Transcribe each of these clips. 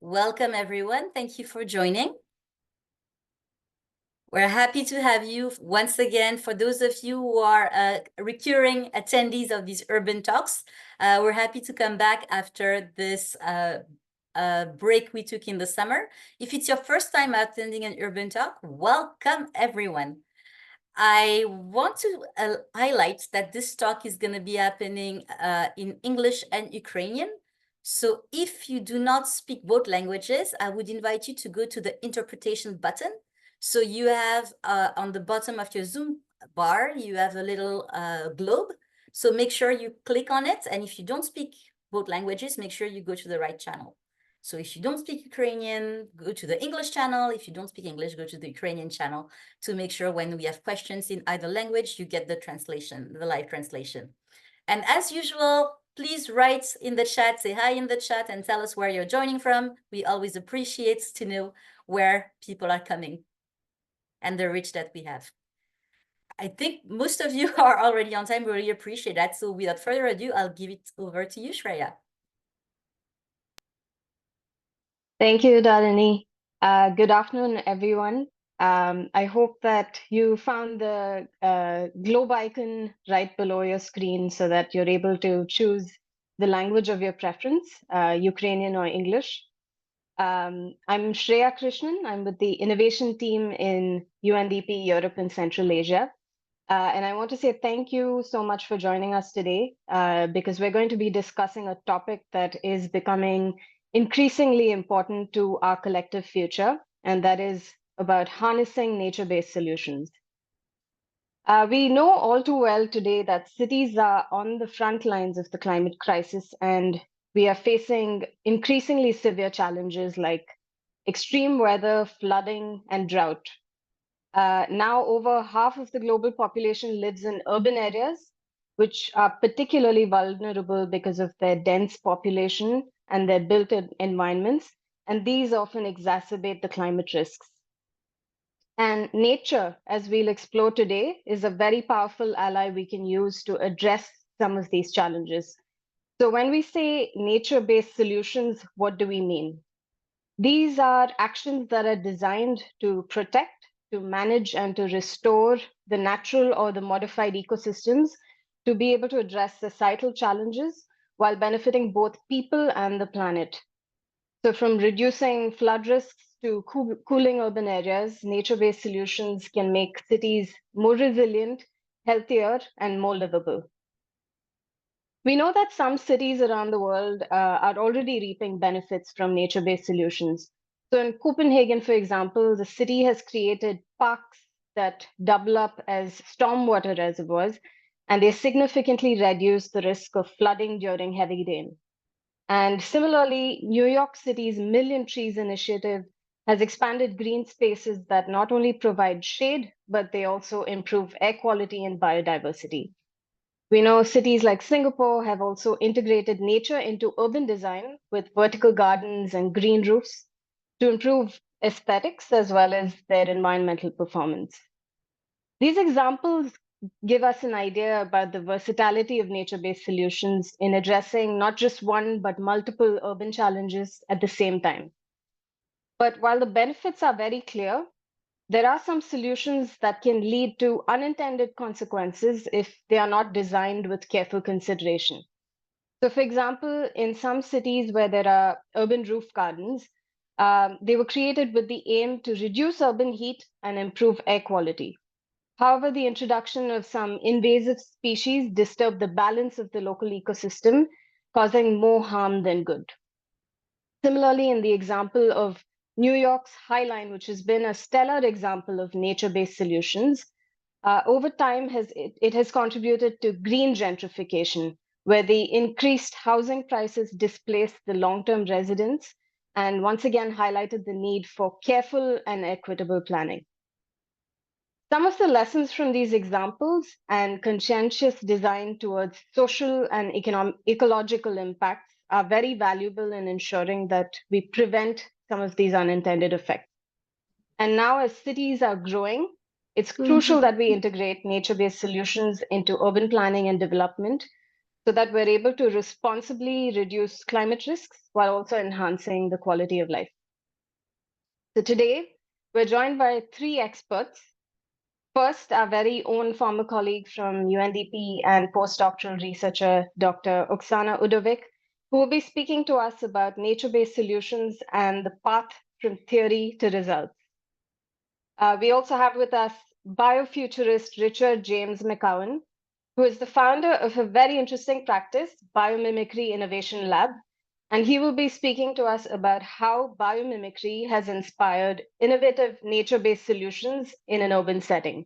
Welcome, everyone. Thank you for joining. We're happy to have you once again. For those of you who are recurring attendees of these urban talks, we're happy to come back after this break we took in the summer. If it's your first time attending an urban talk, welcome, everyone. I want to highlight that this talk is going to be happening in English and Ukrainian. So if you do not speak both languages, I would invite you to go to the interpretation button. So you have on the bottom of your Zoom bar, you have a little globe. So make sure you click on it. And if you don't speak both languages, make sure you go to the right channel. So if you don't speak Ukrainian, go to the English channel. If you don't speak English, go to the Ukrainian channel to make sure when we have questions in either language, you get the translation, the live translation. And as usual, please write in the chat, say hi in the chat, and tell us where you're joining from. We always appreciate to know where people are coming and the reach that we have. I think most of you are already on time. We really appreciate that. So without further ado, I'll give it over to you, Shreya. Thank you, Dharani. Good afternoon, everyone. I hope that you found the globe icon right below your screen so that you're able to choose the language of your preference, Ukrainian or English. I'm Shreya Krishnan. I'm with the innovation team in UNDP, Europe and Central Asia. And I want to say thank you so much for joining us today, because we're going to be discussing a topic that is becoming increasingly important to our collective future, and that is about harnessing nature-based solutions. We know all too well today that cities are on the front lines of the climate crisis, and we are facing increasingly severe challenges like extreme weather, flooding, and drought. Now, over half of the global population lives in urban areas, which are particularly vulnerable because of their dense population and their built environments. And these often exacerbate the climate risks. And nature, as we'll explore today, is a very powerful ally we can use to address some of these challenges. So, when we say nature based solutions, what do we mean? These are actions that are designed to protect, to manage, and to restore the natural or the modified ecosystems to be able to address societal challenges while benefiting both people and the planet. So, from reducing flood risks to cooling urban areas, nature based solutions can make cities more resilient, healthier, and more livable. We know that some cities around the world are already reaping benefits from nature based solutions. So, in Copenhagen, for example, the city has created parks that double up as stormwater reservoirs, and they significantly reduce the risk of flooding during heavy rain. And similarly, New York City's Million Trees initiative has expanded green spaces that not only provide shade, but they also improve air quality and biodiversity. We know cities like Singapore have also integrated nature into urban design with vertical gardens and green roofs to improve aesthetics as well as their environmental performance. These examples give us an idea about the versatility of nature based solutions in addressing not just one, but multiple urban challenges at the same time. But while the benefits are very clear, there are some solutions that can lead to unintended consequences if they are not designed with careful consideration. So, for example, in some cities where there are urban roof gardens, they were created with the aim to reduce urban heat and improve air quality. However, the introduction of some invasive species disturbed the balance of the local ecosystem, causing more harm than good. Similarly, in the example of New York's High Line, which has been a stellar example of nature-based solutions, over time it has contributed to green gentrification, where the increased housing prices displaced the long-term residents and once again highlighted the need for careful and equitable planning. Some of the lessons from these examples and conscientious design towards social and ecological impacts are very valuable in ensuring that we prevent some of these unintended effects. And now, as cities are growing, it's crucial that we integrate nature based solutions into urban planning and development so that we're able to responsibly reduce climate risks while also enhancing the quality of life. So today, we're joined by three experts. First, our very own former colleague from UNDP and postdoctoral researcher, Dr. Oksana Udovic, who will be speaking to us about nature-based solutions and the path from theory to results. We also have with us biofuturist Richard James McCowan, who is the founder of a very interesting practice, Biomimicry Innovation Lab, and he will be speaking to us about how biomimicry has inspired innovative nature-based solutions in an urban setting.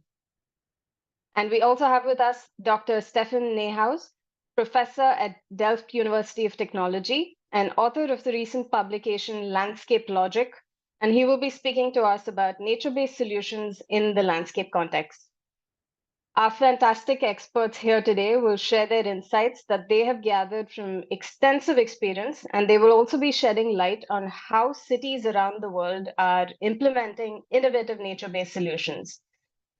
And we also have with us Dr. Stefan Nehaus, professor at Delft University of Technology and author of the recent publication Landscape Logic, and he will be speaking to us about nature-based solutions in the landscape context. Our fantastic experts here today will share their insights that they have gathered from extensive experience, and they will also be shedding light on how cities around the world are implementing innovative nature-based solutions.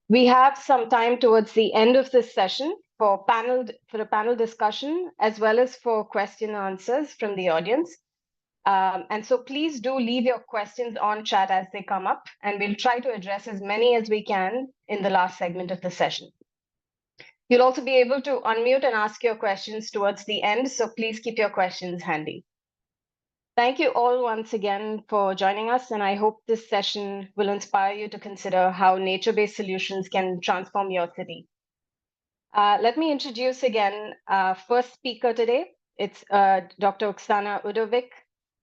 We have some time towards the end of this session for a panel discussion, as well as for question and answers from the audience. And so please do leave your questions on chat as they come up, and we'll try to address as many as we can in the last segment of the session. You'll also be able to unmute and ask your questions towards the end, so please keep your questions handy. Thank you all once again for joining us, and I hope this session will inspire you to consider how nature-based solutions can transform your city. Let me introduce again our first speaker today. It's Dr. Oksana Udovic.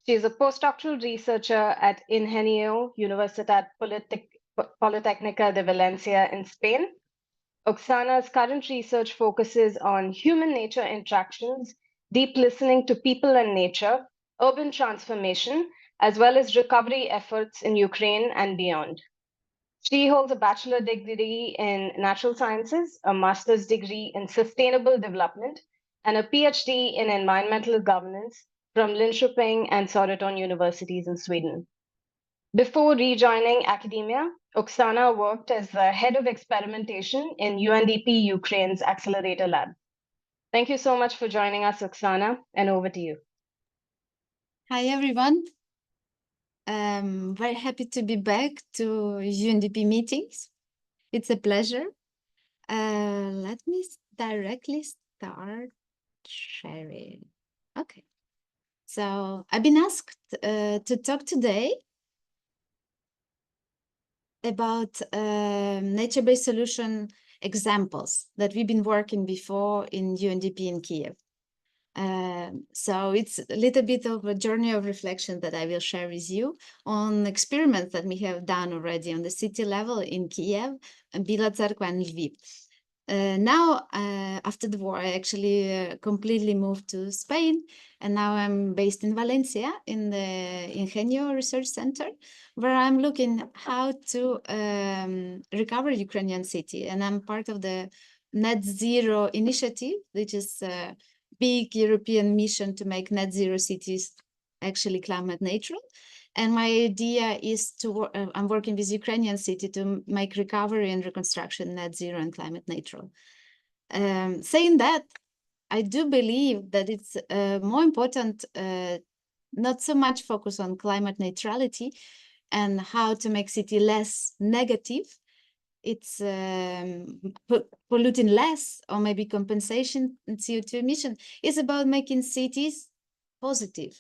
She is a postdoctoral researcher at Ingenio Universitat Politécnica de Valencia in Spain. Oksana's current research focuses on human-nature interactions, deep listening to people and nature, urban transformation, as well as recovery efforts in Ukraine and beyond. She holds a bachelor degree in natural sciences, a master's degree in sustainable development, and a PhD in environmental governance from Linköping and Sorreton universities in Sweden. Before rejoining academia, Oksana worked as the head of experimentation in UNDP Ukraine's Accelerator Lab. Thank you so much for joining us, Oksana, and over to you. Hi, everyone. I'm very happy to be back to UNDP meetings. It's a pleasure. Let me directly start sharing. Okay. So I've been asked to talk today about nature-based solution examples that we've been working before in UNDP in Kiev. So it's a little bit of a journey of reflection that I will share with you on experiments that we have done already on the city level in Kiev, and Bila Tserkva and Lviv. Now, after the war, I actually completely moved to Spain, and now I'm based in Valencia in the Ingenio Research Center, where I'm looking how to recover Ukrainian city, and I'm part of the Net Zero initiative, which is big European mission to make net zero cities actually climate neutral. And my idea is to, I'm working with Ukrainian city to make recovery and reconstruction net zero and climate neutral. Saying that, I do believe that it's more important not so much focus on climate neutrality and how to make city less negative. It's polluting less, or maybe compensation in CO2 emission. It's about making cities positive.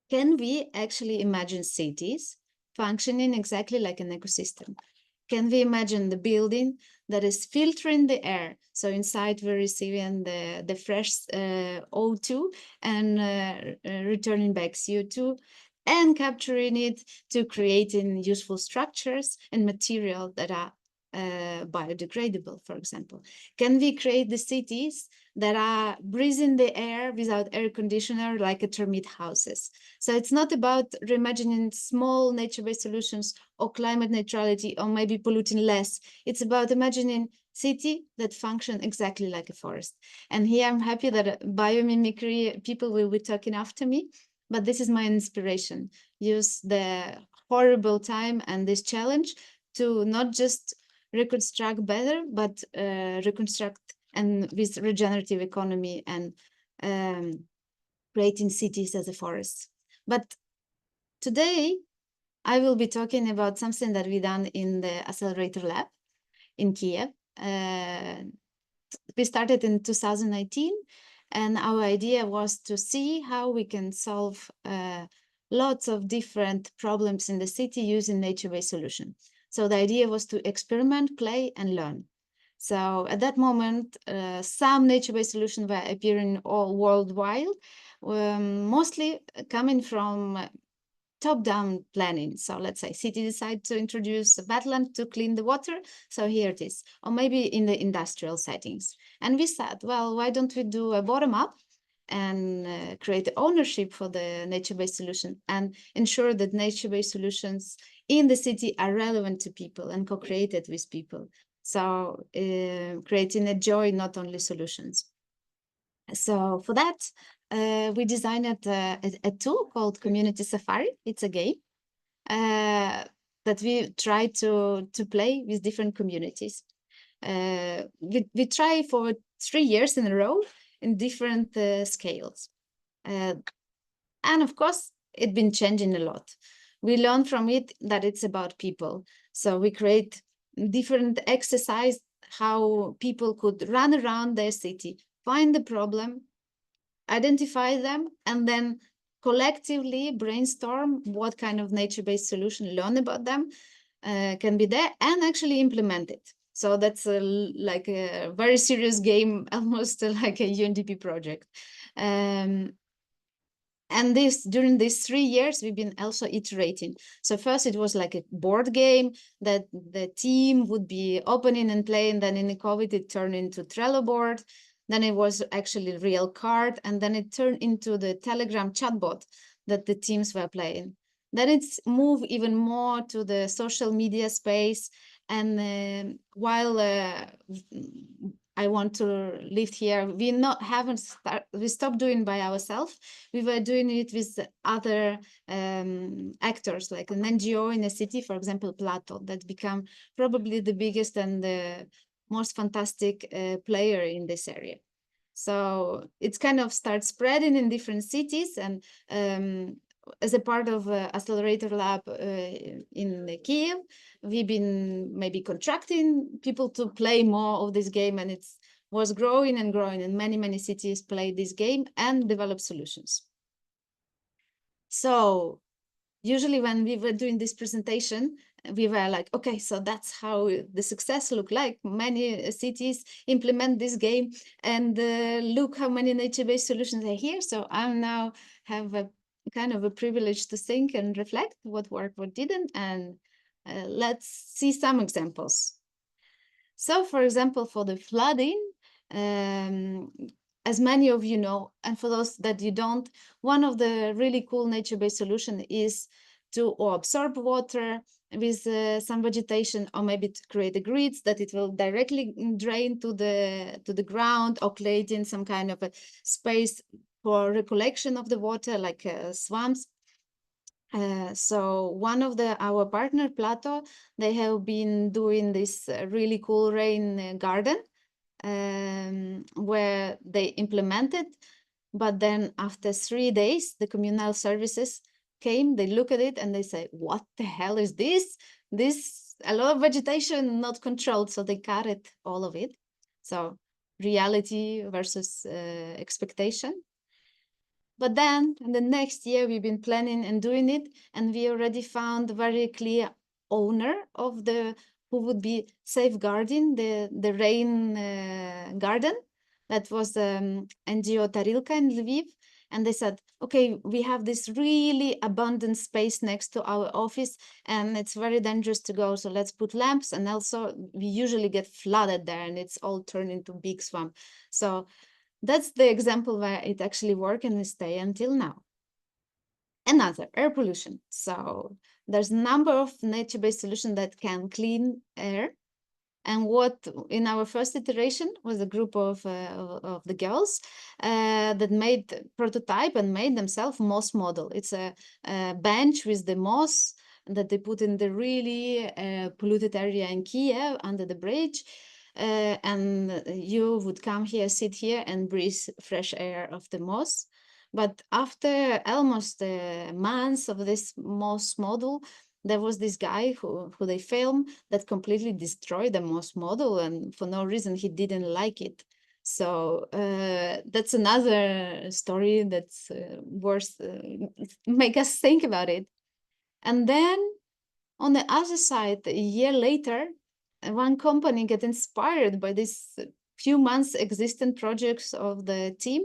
Can we actually imagine cities functioning exactly like an ecosystem? Can we imagine the building that is filtering the air? So inside we're receiving the fresh O2 and returning back CO2 and capturing it to creating useful structures and material that are biodegradable, for example. Can we create the cities that are breathing the air without air conditioner, like a termite houses? So it's not about reimagining small nature-based solutions or climate neutrality or maybe polluting less. It's about imagining city that function exactly like a forest. And here I'm happy that biomimicry people will be talking after me, but this is my inspiration. Use the horrible time and this challenge to not just reconstruct better, but reconstruct and with regenerative economy and creating cities as a forest. But today, I will be talking about something that we done in the Accelerator Lab in Kiev. We started in 2019, and our idea was to see how we can solve lots of different problems in the city using nature-based solution. So the idea was to experiment, play, and learn. So at that moment, some nature-based solutions were appearing all worldwide, mostly coming from top-down planning. So let's say city decide to introduce a wetland to clean the water. So here it is, or maybe in the industrial settings. And we said, well, why don't we do a bottom-up and create ownership for the nature-based solution and ensure that nature-based solutions in the city are relevant to people and co-created with people. So creating a joy, not only solutions. So for that, we designed a tool called Community Safari. It's a game that we try to play with different communities. We try for 3 years in a row in different scales. And of course, it's been changing a lot. We learn from it that it's about people. So we create different exercise, how people could run around their city, find the problem, identify them, and then collectively brainstorm what kind of nature-based solution, learn about them, can be there, and actually implement it. So that's like a very serious game, almost like a UNDP project. And during these 3 years, we've been also iterating. So first it was like a board game that the team would be opening and playing. Then in the COVID, it turned into Trello board. Then it was actually real card. And then it turned into the Telegram chatbot that the teams were playing. Then it's moved even more to the social media space. And while I want to live here, we stopped doing by ourselves. We were doing it with other actors, like an NGO in a city, for example, Plato, that become probably the biggest and the most fantastic player in this area. So it's kind of starts spreading in different cities, and as a part of Accelerator Lab in Kiev, we've been maybe contracting people to play more of this game, and it was growing and growing, and many cities play this game and develop solutions. So usually when we were doing this presentation, we were like, okay, so that's how the success look like. Many cities implement this game, and look how many nature-based solutions are here. So I now have a kind of a privilege to think and reflect what worked, what didn't, and let's see some examples. So for example, for the flooding, as many of you know, and for those that you don't, one of the really cool nature-based solution is to absorb water with some vegetation, or maybe to create the grids that it will directly drain to the ground, or creating some kind of a space for recollection of the water, like swamps. So one of our partner, Plato, they have been doing this really cool rain garden where they implemented, but then after 3 days, the communal services came, they look at it and they say, what the hell is this? A lot of vegetation not controlled, so they cut it, all of it. So reality versus expectation. But then in the next year, we've been planning and doing it, and we already found a very clear owner of who would be safeguarding the rain garden. That was NGO Tarilka in Lviv. And they said, okay, we have this really abundant space next to our office, and it's very dangerous to go. So let's put lamps. And also we usually get flooded there, and it's all turned into big swamp. So that's the example where it actually worked and stay until now. Another, air pollution. So there's a number of nature-based solutions that can clean air. And what in our first iteration was a group of the girls that made prototype and made themselves moss model. It's a bench with the moss that they put in the really polluted area in Kiev under the bridge. and you would come here, sit here, and breathe fresh air of the moss. But after almost months of this moss model, there was this guy who they filmed that completely destroyed the moss model, and for no reason he didn't like it. So that's another story that's worth make us think about it. And then on the other side, a year later, one company get inspired by this few months existent projects of the team,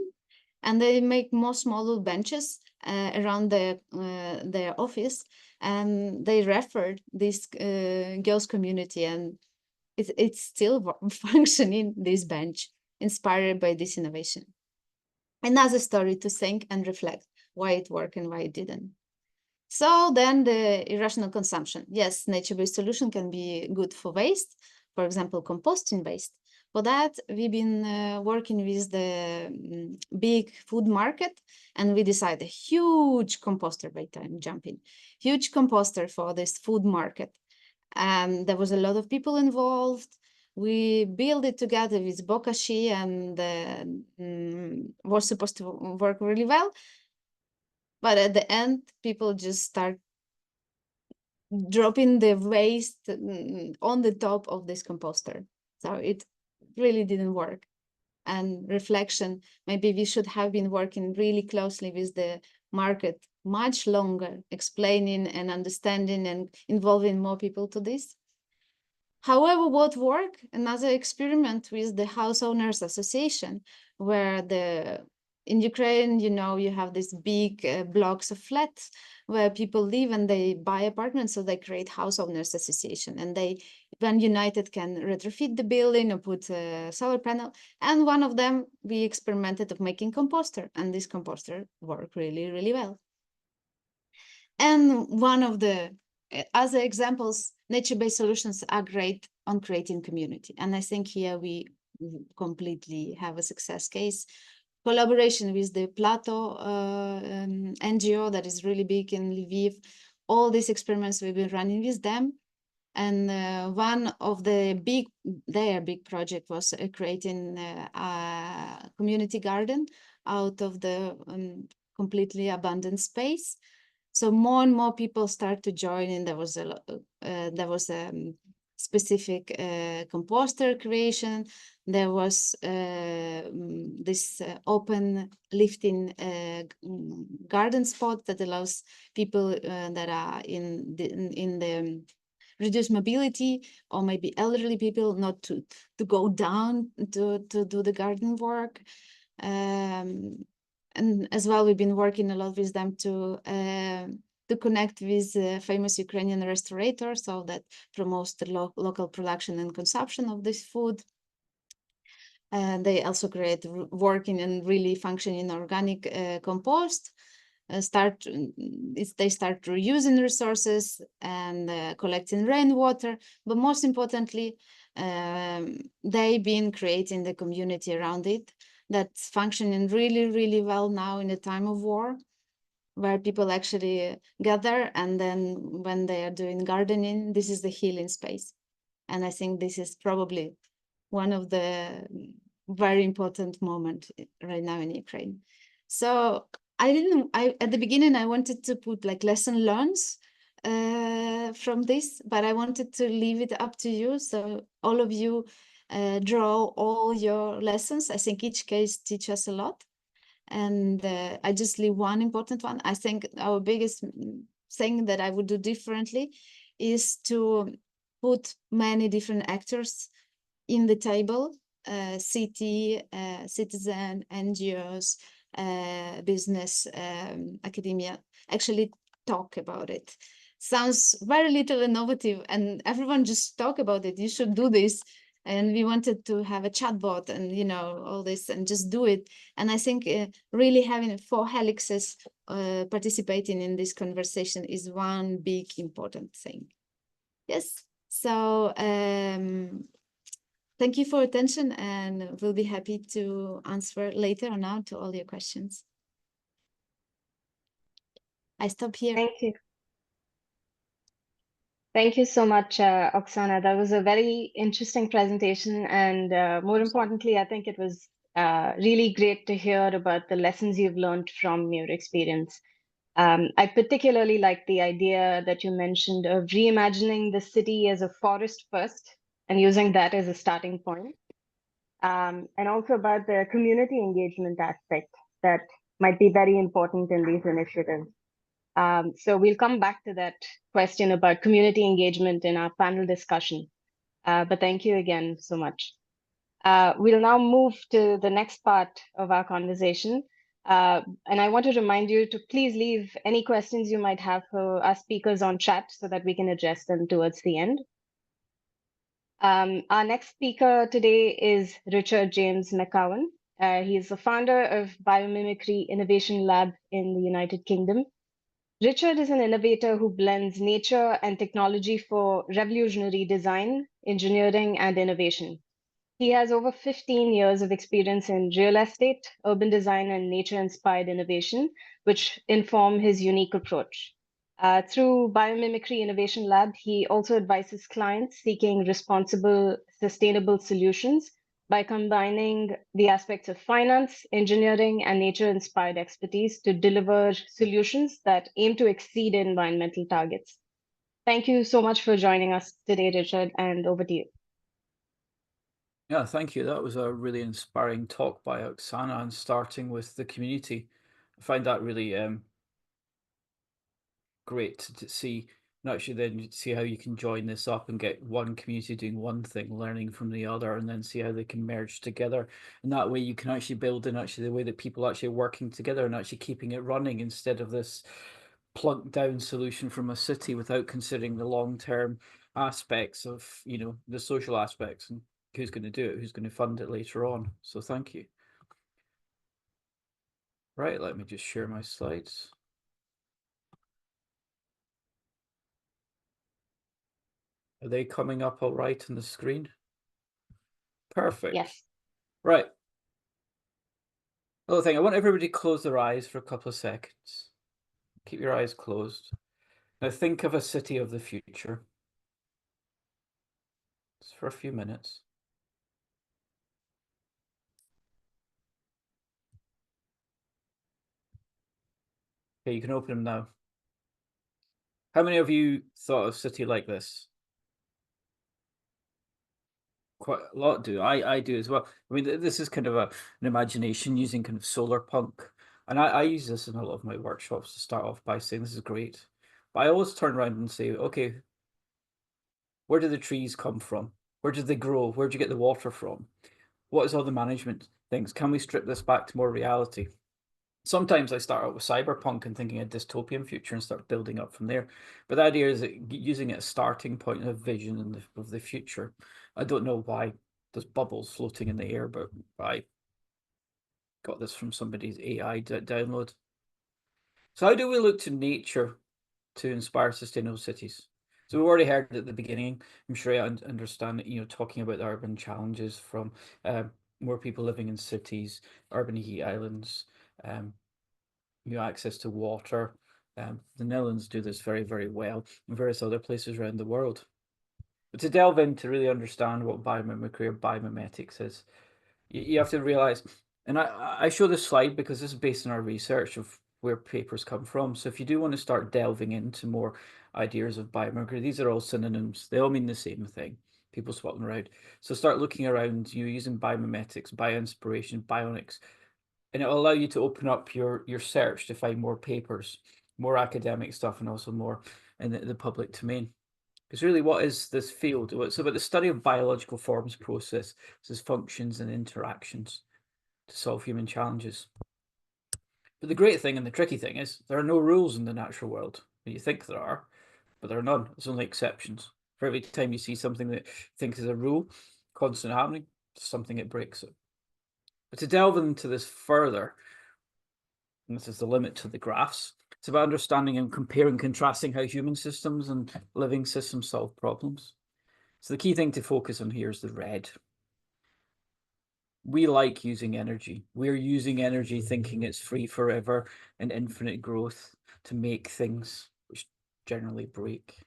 and they make moss model benches around their office, and they referred this girls community, and it's still functioning, this bench, inspired by this innovation. Another story to think and reflect why it worked and why it didn't. So then the irrational consumption. Yes, nature-based solution can be good for waste, for example, composting waste. For that, we've been working with the big food market, and we decided a huge composter, wait, I'm jumping, huge composter for this food market. And there was a lot of people involved. We built it together with Bokashi, and was supposed to work really well. But at the end, people just start dropping the waste on the top of this composter. So it really didn't work. And reflection, maybe we should have been working really closely with the market much longer, explaining and understanding and involving more people to this. However, what worked, another experiment with the House Owners Association, where in Ukraine, you have these big blocks of flats where people live and they buy apartments, so they create House Owners Association, and they, when united, can retrofit the building or put a solar panel. And one of them, we experimented of making composter, and this composter worked really, really well. And one of the other examples, nature-based solutions are great on creating community. And I think here we completely have a success case. Collaboration with the Plato NGO that is really big in Lviv. All these experiments we've been running with them. And one of their big project was creating a community garden out of the completely abandoned space. So more and more people start to join in. There was a specific composter creation. There was this open lifting garden spot that allows people that are in the reduced mobility, or maybe elderly people, not to go down to do the garden work. And as well, we've been working a lot with them to connect with famous Ukrainian restaurator, so that promotes the local production and consumption of this food. And they also create working and really functioning organic compost. They start reusing resources and collecting rainwater, but most importantly, they've been creating the community around it that's functioning really, really well now in the time of war, where people actually gather, and then when they are doing gardening, this is the healing space. And I think this is probably one of the very important moment right now in Ukraine. So at the beginning, I wanted to put like lesson learns from this, but I wanted to leave it up to you. So all of you draw all your lessons. I think each case teaches us a lot. And I just leave one important one. I think our biggest thing that I would do differently is to put many different actors in the table, city, citizen, NGOs, business, academia, actually talk about it. Sounds very little innovative, and everyone just talk about it. You should do this. And we wanted to have a chatbot and, all this, and just do it. And I think really having 4 helixes participating in this conversation is one big important thing. Yes. So thank you for attention, and we'll be happy to answer later on now to all your questions. I stop here. Thank you. Thank you so much, Oksana. That was a very interesting presentation. And more importantly, I think it was really great to hear about the lessons you've learned from your experience. I particularly like the idea that you mentioned of reimagining the city as a forest first and using that as a starting point. And also about the community engagement aspect that might be very important in these initiatives. So we'll come back to that question about community engagement in our panel discussion. But thank you again so much. We'll now move to the next part of our conversation. And I want to remind you to please leave any questions you might have for our speakers on chat so that we can address them towards the end. Our next speaker today is Richard James McCowan. He is the founder of Biomimicry Innovation Lab in the United Kingdom. Richard is an innovator who blends nature and technology for revolutionary design, engineering, and innovation. He has over 15 years of experience in real estate, urban design, and nature-inspired innovation, which inform his unique approach. Through Biomimicry Innovation Lab, he also advises clients seeking responsible, sustainable solutions by combining the aspects of finance, engineering, and nature-inspired expertise to deliver solutions that aim to exceed environmental targets. Thank you so much for joining us today, Richard, and over to you. Yeah, thank you. That was a really inspiring talk by Oksana, and starting with the community. I find that really great to see, and actually then see how you can join this up and get one community doing one thing, learning from the other, and then see how they can merge together. And that way you can actually build in actually the way that people actually are working together and actually keeping it running instead of this plunked down solution from a city without considering the long-term aspects of, you know, the social aspects and who's going to do it, who's going to fund it later on. So thank you. Right, let me just share my slides. Are they coming up all right on the screen? Perfect. Yes. Right. Another thing, I want everybody to close their eyes for a couple of seconds. Keep your eyes closed. Now think of a city of the future. Just for a few minutes. Okay, you can open them now. How many of you thought of a city like this? Quite a lot do. I do as well. I mean, this is kind of an imagination using kind of solar punk. And I use this in a lot of my workshops to start off by saying this is great. But I always turn around and say, okay, where do the trees come from? Where did they grow? Where do you get the water from? What is all the management things? Can we strip this back to more reality? Sometimes I start out with cyberpunk and thinking a dystopian future and start building up from there. But the idea is that using it as a starting point of vision of the future. I don't know why there's bubbles floating in the air, but I got this from somebody's AI download. So how do we look to nature to inspire sustainable cities? So we've already heard at the beginning, I'm sure I understand that, you know, talking about the urban challenges from more people living in cities, urban heat islands, you know, access to water. The Netherlands do this very, very well, and various other places around the world. But to delve in to really understand what biomimicry or biomimetics is, you have to realize, and I show this slide because this is based on our research of where papers come from. So if you do want to start delving into more ideas of biomimicry, these are all synonyms. They all mean the same thing. People swap them around. So start looking around, you know, using biomimetics, bioinspiration, bionics, and it'll allow you to open up your search to find more papers, more academic stuff, and also more in the public domain. Because really, what is this field? Well, it's about the study of biological forms, processes, functions, and interactions to solve human challenges. But the great thing and the tricky thing is there are no rules in the natural world. You think there are, but there are none. There's only exceptions. For every time you see something that you think is a rule constant happening, something that breaks it. But to delve into this further, and this is the limit to the graphs, it's about understanding and comparing, contrasting how human systems and living systems solve problems. So the key thing to focus on here is the red. We like using energy. We're using energy thinking it's free forever and infinite growth to make things which generally break.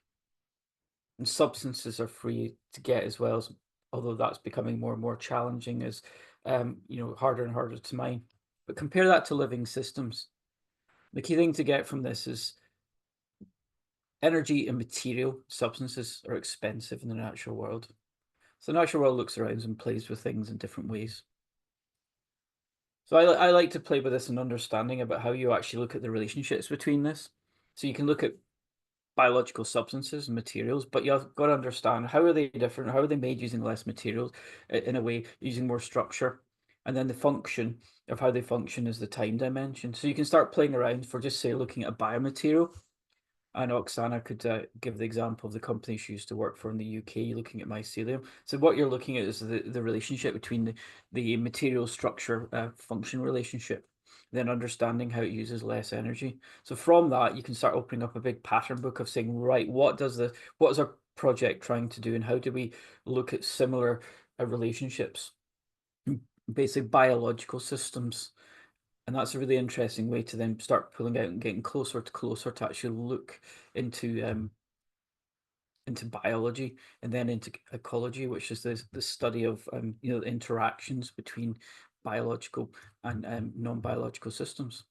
And substances are free to get as well, although that's becoming more and more challenging as harder and harder to mine. But compare that to living systems. The key thing to get from this is energy and material substances are expensive in the natural world. So the natural world looks around and plays with things in different ways. So I like to play with this and understanding about how you actually look at the relationships between this. So you can look at biological substances and materials, but you've got to understand how are they different, how are they made using less materials, in a way using more structure, and then the function of how they function is the time dimension. So you can start playing around for just say looking at a biomaterial. I know Oksana could give the example of the company she used to work for in the UK, looking at mycelium. So what you're looking at is the relationship between the material structure function relationship, then understanding how it uses less energy. So from that, you can start opening up a big pattern book of saying, right, what is our project trying to do, and how do we look at similar relationships, basic biological systems. And that's a really interesting way to then start pulling out and getting closer to actually look into biology and then into ecology, which is the study of the interactions between biological and non-biological systems.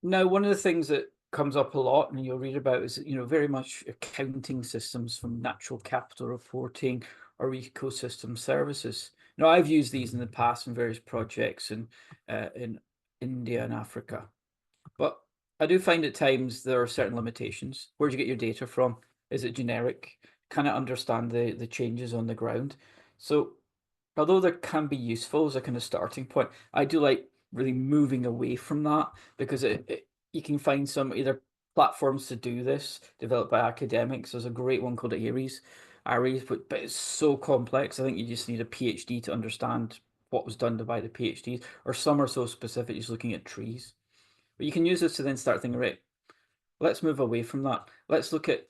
Now, one of the things that comes up a lot and you'll read about is very much accounting systems, from natural capital reporting or ecosystem services. Now, I've used these in the past in various projects in India and Africa, but I do find at times there are certain limitations. Where do you get your data from? Is it generic? Can it understand the changes on the ground? So although there can be useful as a kind of starting point, I do like really moving away from that, because you can find some either platforms to do this developed by academics. There's a great one called Aries, but it's so complex. I think you just need a PhD to understand what was done by the PhDs, or some are so specific, just looking at trees. But you can use this to then start thinking, right, let's move away from that. Let's look at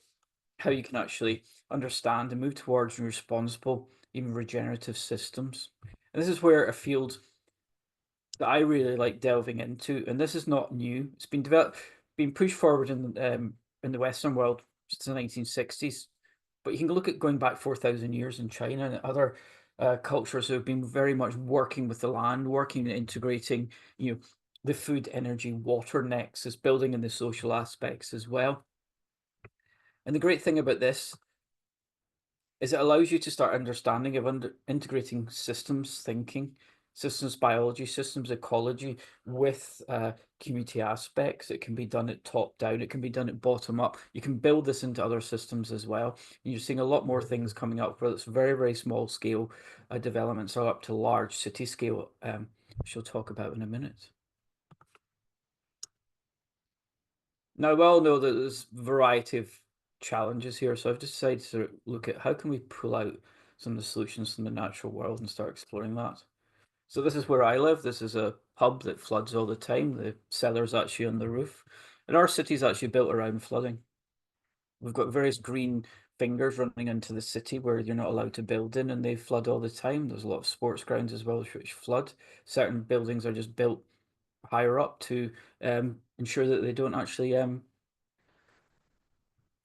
how you can actually understand and move towards responsible, even regenerative systems. And this is where a field that I really like delving into, and this is not new. It's been pushed forward in the Western world since the 1960s. But you can look at going back 4,000 years in China and other cultures who have been very much working with the land, working and integrating, the food, energy, water nexus, building in the social aspects as well. And the great thing about this is it allows you to start understanding of integrating systems thinking, systems biology, systems ecology with community aspects. It can be done at top down. It can be done at bottom up. You can build this into other systems as well. And you're seeing a lot more things coming up, whether it's very, very small scale developments or up to large city scale, which we'll talk about in a minute. Now, we all know that there's a variety of challenges here, so I've decided to look at how can we pull out some of the solutions from the natural world and start exploring that. So this is where I live. This is a pub that floods all the time. The cellar's actually on the roof. And our city's actually built around flooding. We've got various green fingers running into the city where you're not allowed to build in, and they flood all the time. There's a lot of sports grounds as well which flood. Certain buildings are just built higher up to ensure that they don't actually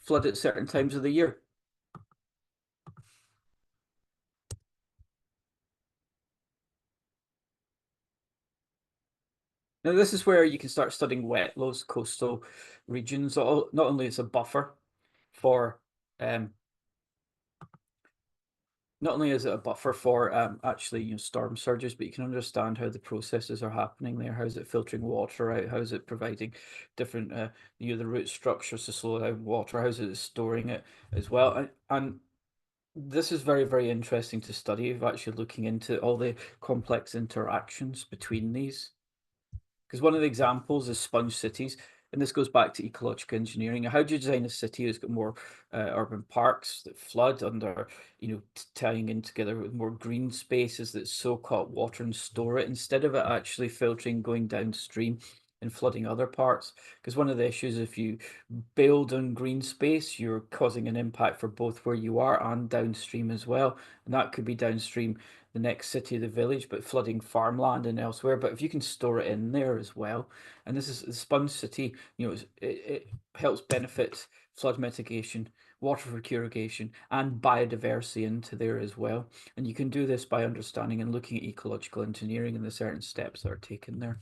flood at certain times of the year. Now, this is where you can start studying wetlands, coastal regions. Not only it's a buffer for not only is it a buffer for actually storm surges, but you can understand how the processes are happening there. How is it filtering water out? How is it providing different the root structures to slow down water? How is it storing it as well? And this is very, very interesting to study, of actually looking into all the complex interactions between these. Because one of the examples is sponge cities, and this goes back to ecological engineering. How do you design a city that's got more urban parks that flood under, tying in together with more green spaces that soak up water and store it, instead of it actually filtering, going downstream and flooding other parts? Because one of the issues, if you build on green space, you're causing an impact for both where you are and downstream as well. And that could be downstream the next city, the village, but flooding farmland and elsewhere. But if you can store it in there as well, and this is the sponge city, it helps benefit flood mitigation, water for irrigation, and biodiversity into there as well. And you can do this by understanding and looking at ecological engineering and the certain steps that are taken there.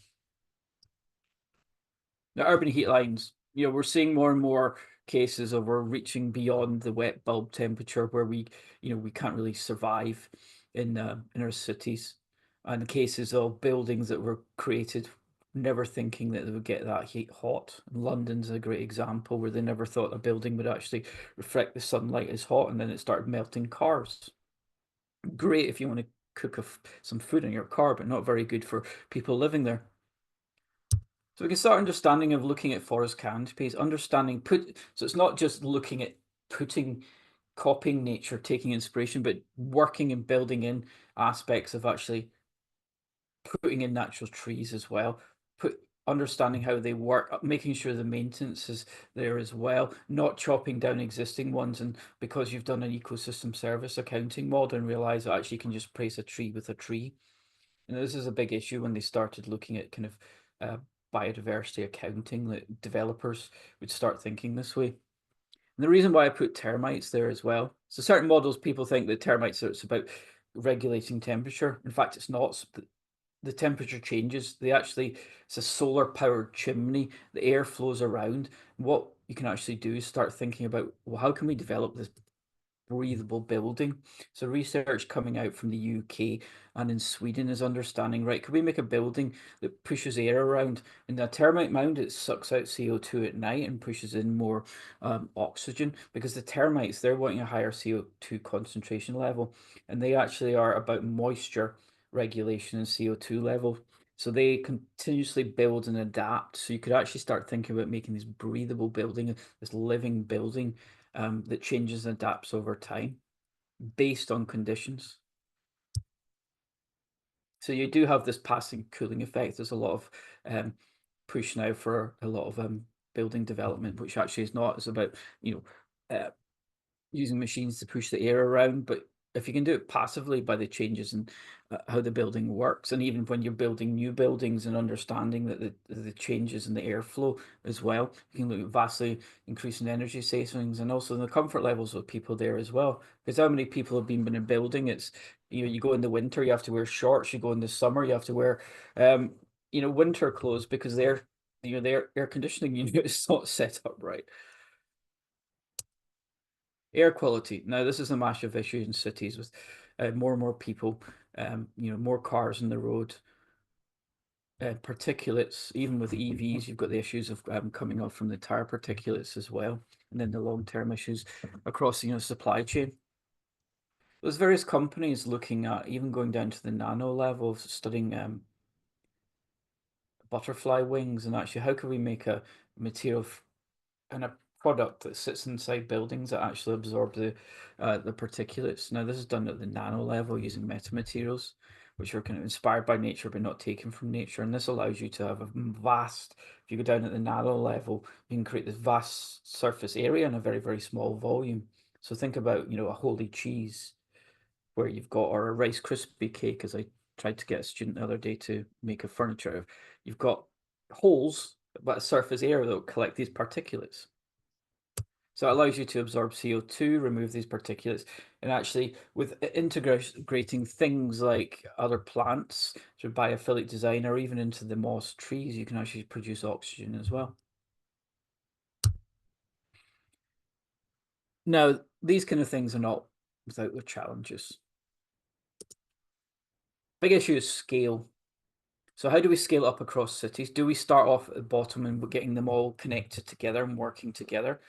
Now, urban heat lines, we're seeing more and more cases of we're reaching beyond the wet bulb temperature where we can't really survive in our cities, and cases of buildings that were created never thinking that they would get that heat hot. London's a great example where they never thought a building would actually reflect the sunlight as hot, and then it started melting cars. Great if you want to cook some food in your car, but not very good for people living there. So we can start understanding of looking at forest canopies, so it's not just looking at copying nature, taking inspiration, but working and building in aspects of actually putting in natural trees as well, understanding how they work, making sure the maintenance is there as well, not chopping down existing ones, and because you've done an ecosystem service accounting model and realize that actually you can just place a tree with a tree. This is a big issue when they started looking at kind of biodiversity accounting, that developers would start thinking this way. And the reason why I put termites there as well, so certain models, people think that termites it's about regulating temperature. In fact, it's not. The temperature changes. It's a solar powered chimney. The air flows around. What you can actually do is start thinking about, well, how can we develop this breathable building? So research coming out from the UK and in Sweden is understanding, right, could we make a building that pushes air around? In a termite mound, it sucks out CO2 at night and pushes in more oxygen, because the termites, they're wanting a higher CO2 concentration level, and they actually are about moisture regulation and CO2 level. So they continuously build and adapt. So you could actually start thinking about making this breathable building, this living building that changes and adapts over time based on conditions. So you do have this passing cooling effect. There's a lot of push now for a lot of building development, which actually is not. It's about using machines to push the air around, but if you can do it passively by the changes in how the building works, and even when you're building new buildings and understanding that the changes in the airflow as well, you can look at vastly increasing energy savings and also the comfort levels of people there as well. Because how many people have been in a building? It's you go in the winter, you have to wear shorts. You go in the summer, you have to wear winter clothes because their air conditioning unit is not set up right. Air quality. Now, this is a massive issue in cities with more and more people, more cars on the road, particulates. Even with EVs, you've got the issues of coming off from the tire particulates as well, and then the long-term issues across the supply chain. There's various companies looking at even going down to the nano level, studying butterfly wings, and actually how can we make a material and a product that sits inside buildings that actually absorb the particulates. Now, this is done at the nano level using metamaterials, which are kind of inspired by nature but not taken from nature. And this allows you to have a vast, if you go down at the nano level, you can create this vast surface area in a very, very small volume. So think about, a holy cheese where you've got, or a Rice Krispie cake, as I tried to get a student the other day to make a furniture out of. You've got holes, but a surface area that will collect these particulates. So it allows you to absorb CO2, remove these particulates, and actually with integrating things like other plants through biophilic design or even into the moss trees, you can actually produce oxygen as well. Now, these kind of things are not without their challenges. Big issue is scale. So how do we scale up across cities? Do we start off at the bottom and getting them all connected together and working together?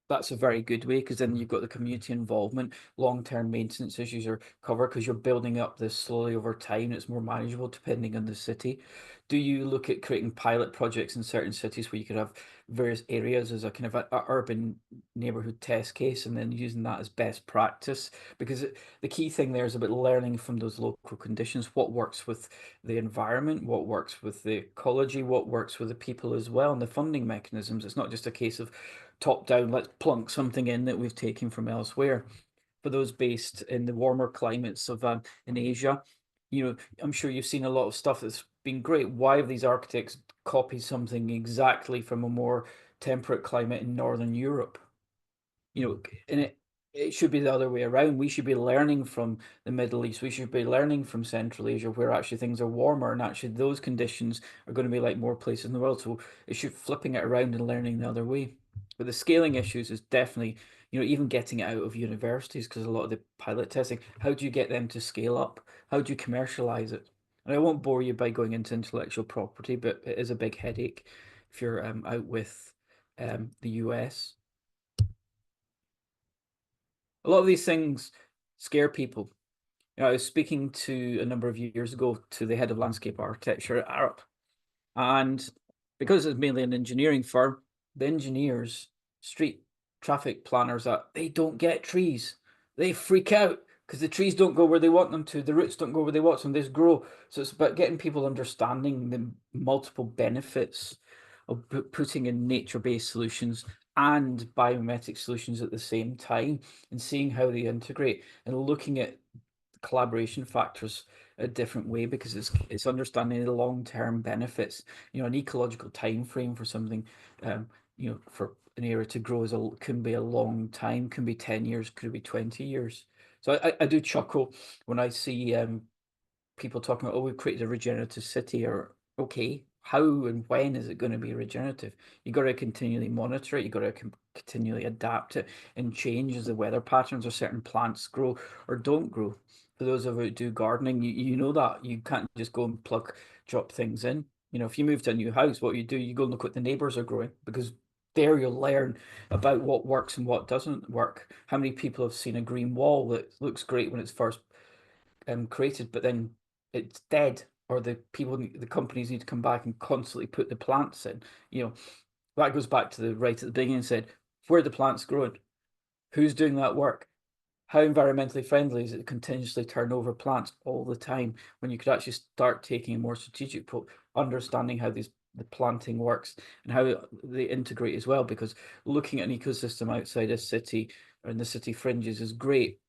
That's a very good way, because then you've got the community involvement, long-term maintenance issues are covered because you're building up this slowly over time. It's more manageable depending on the city. Do you look at creating pilot projects in certain cities where you could have various areas as a kind of a urban neighborhood test case, and then using that as best practice? Because the key thing there is about learning from those local conditions, what works with the environment, what works with the ecology, what works with the people as well, and the funding mechanisms. It's not just a case of top down, let's plunk something in that we've taken from elsewhere. for those based in the warmer climates of in Asia. I'm sure you've seen a lot of stuff that's been great. Why have these architects copied something exactly from a more temperate climate in Northern Europe? And it should be the other way around. We should be learning from the Middle East. We should be learning from Central Asia, where actually things are warmer, and actually those conditions are going to be like more places in the world. So it should flipping it around and learning the other way. But the scaling issues is definitely, even getting it out of universities, because a lot of the pilot testing, how do you get them to scale up? How do you commercialize it? And I won't bore you by going into intellectual property, but it is a big headache if you're out with the US. A lot of these things scare people. I was speaking to a number of years ago to the head of landscape architecture at Arup, and because it's mainly an engineering firm, the engineers, street traffic planners, they don't get trees. They freak out because the trees don't go where they want them to. The roots don't go where they want them. They just grow. So it's about getting people understanding the multiple benefits of putting in nature-based solutions and biomimetic solutions at the same time, and seeing how they integrate, and looking at collaboration factors a different way, because it's understanding the long-term benefits. An ecological time frame for something, for an area to grow can be a long time, can be 10 years, could be 20 years. So I do chuckle when I see people talking about, oh, we've created a regenerative city, or okay, how and when is it going to be regenerative? You got to continually monitor it. You got to continually adapt it and change as the weather patterns or certain plants grow or don't grow. For those of you who do gardening, you know that you can't just go and drop things in. If you move to a new house, what you go and look what the neighbors are growing, because there you'll learn about what works and what doesn't work. How many people have seen a green wall that looks great when it's first created, but then it's dead, or the companies need to come back and constantly put the plants in. That goes back to the right at the beginning and said, where are the plants growing? Who's doing that work? How environmentally friendly is it to continuously turn over plants all the time, when you could actually start taking a more strategic understanding how the planting works and how they integrate as well? Because looking at an ecosystem outside a city or in the city fringes is great,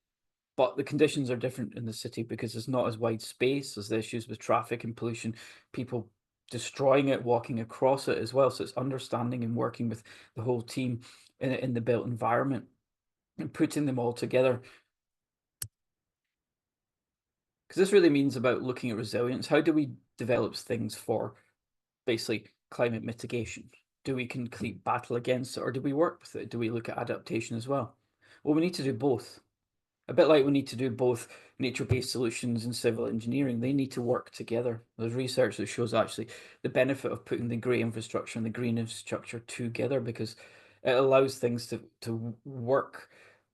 but the conditions are different in the city because there's not as wide space. There's the issues with traffic and pollution, people destroying it, walking across it as well. So it's understanding and working with the whole team in the built environment and putting them all together. Because this really means about looking at resilience. How do we develop things for basically climate mitigation? Do we complete battle against it, or do we work with it? Do we look at adaptation as well? Well, we need to do both. A bit like we need to do both nature-based solutions and civil engineering. They need to work together. There's research that shows actually the benefit of putting the grey infrastructure and the green infrastructure together, because it allows things to work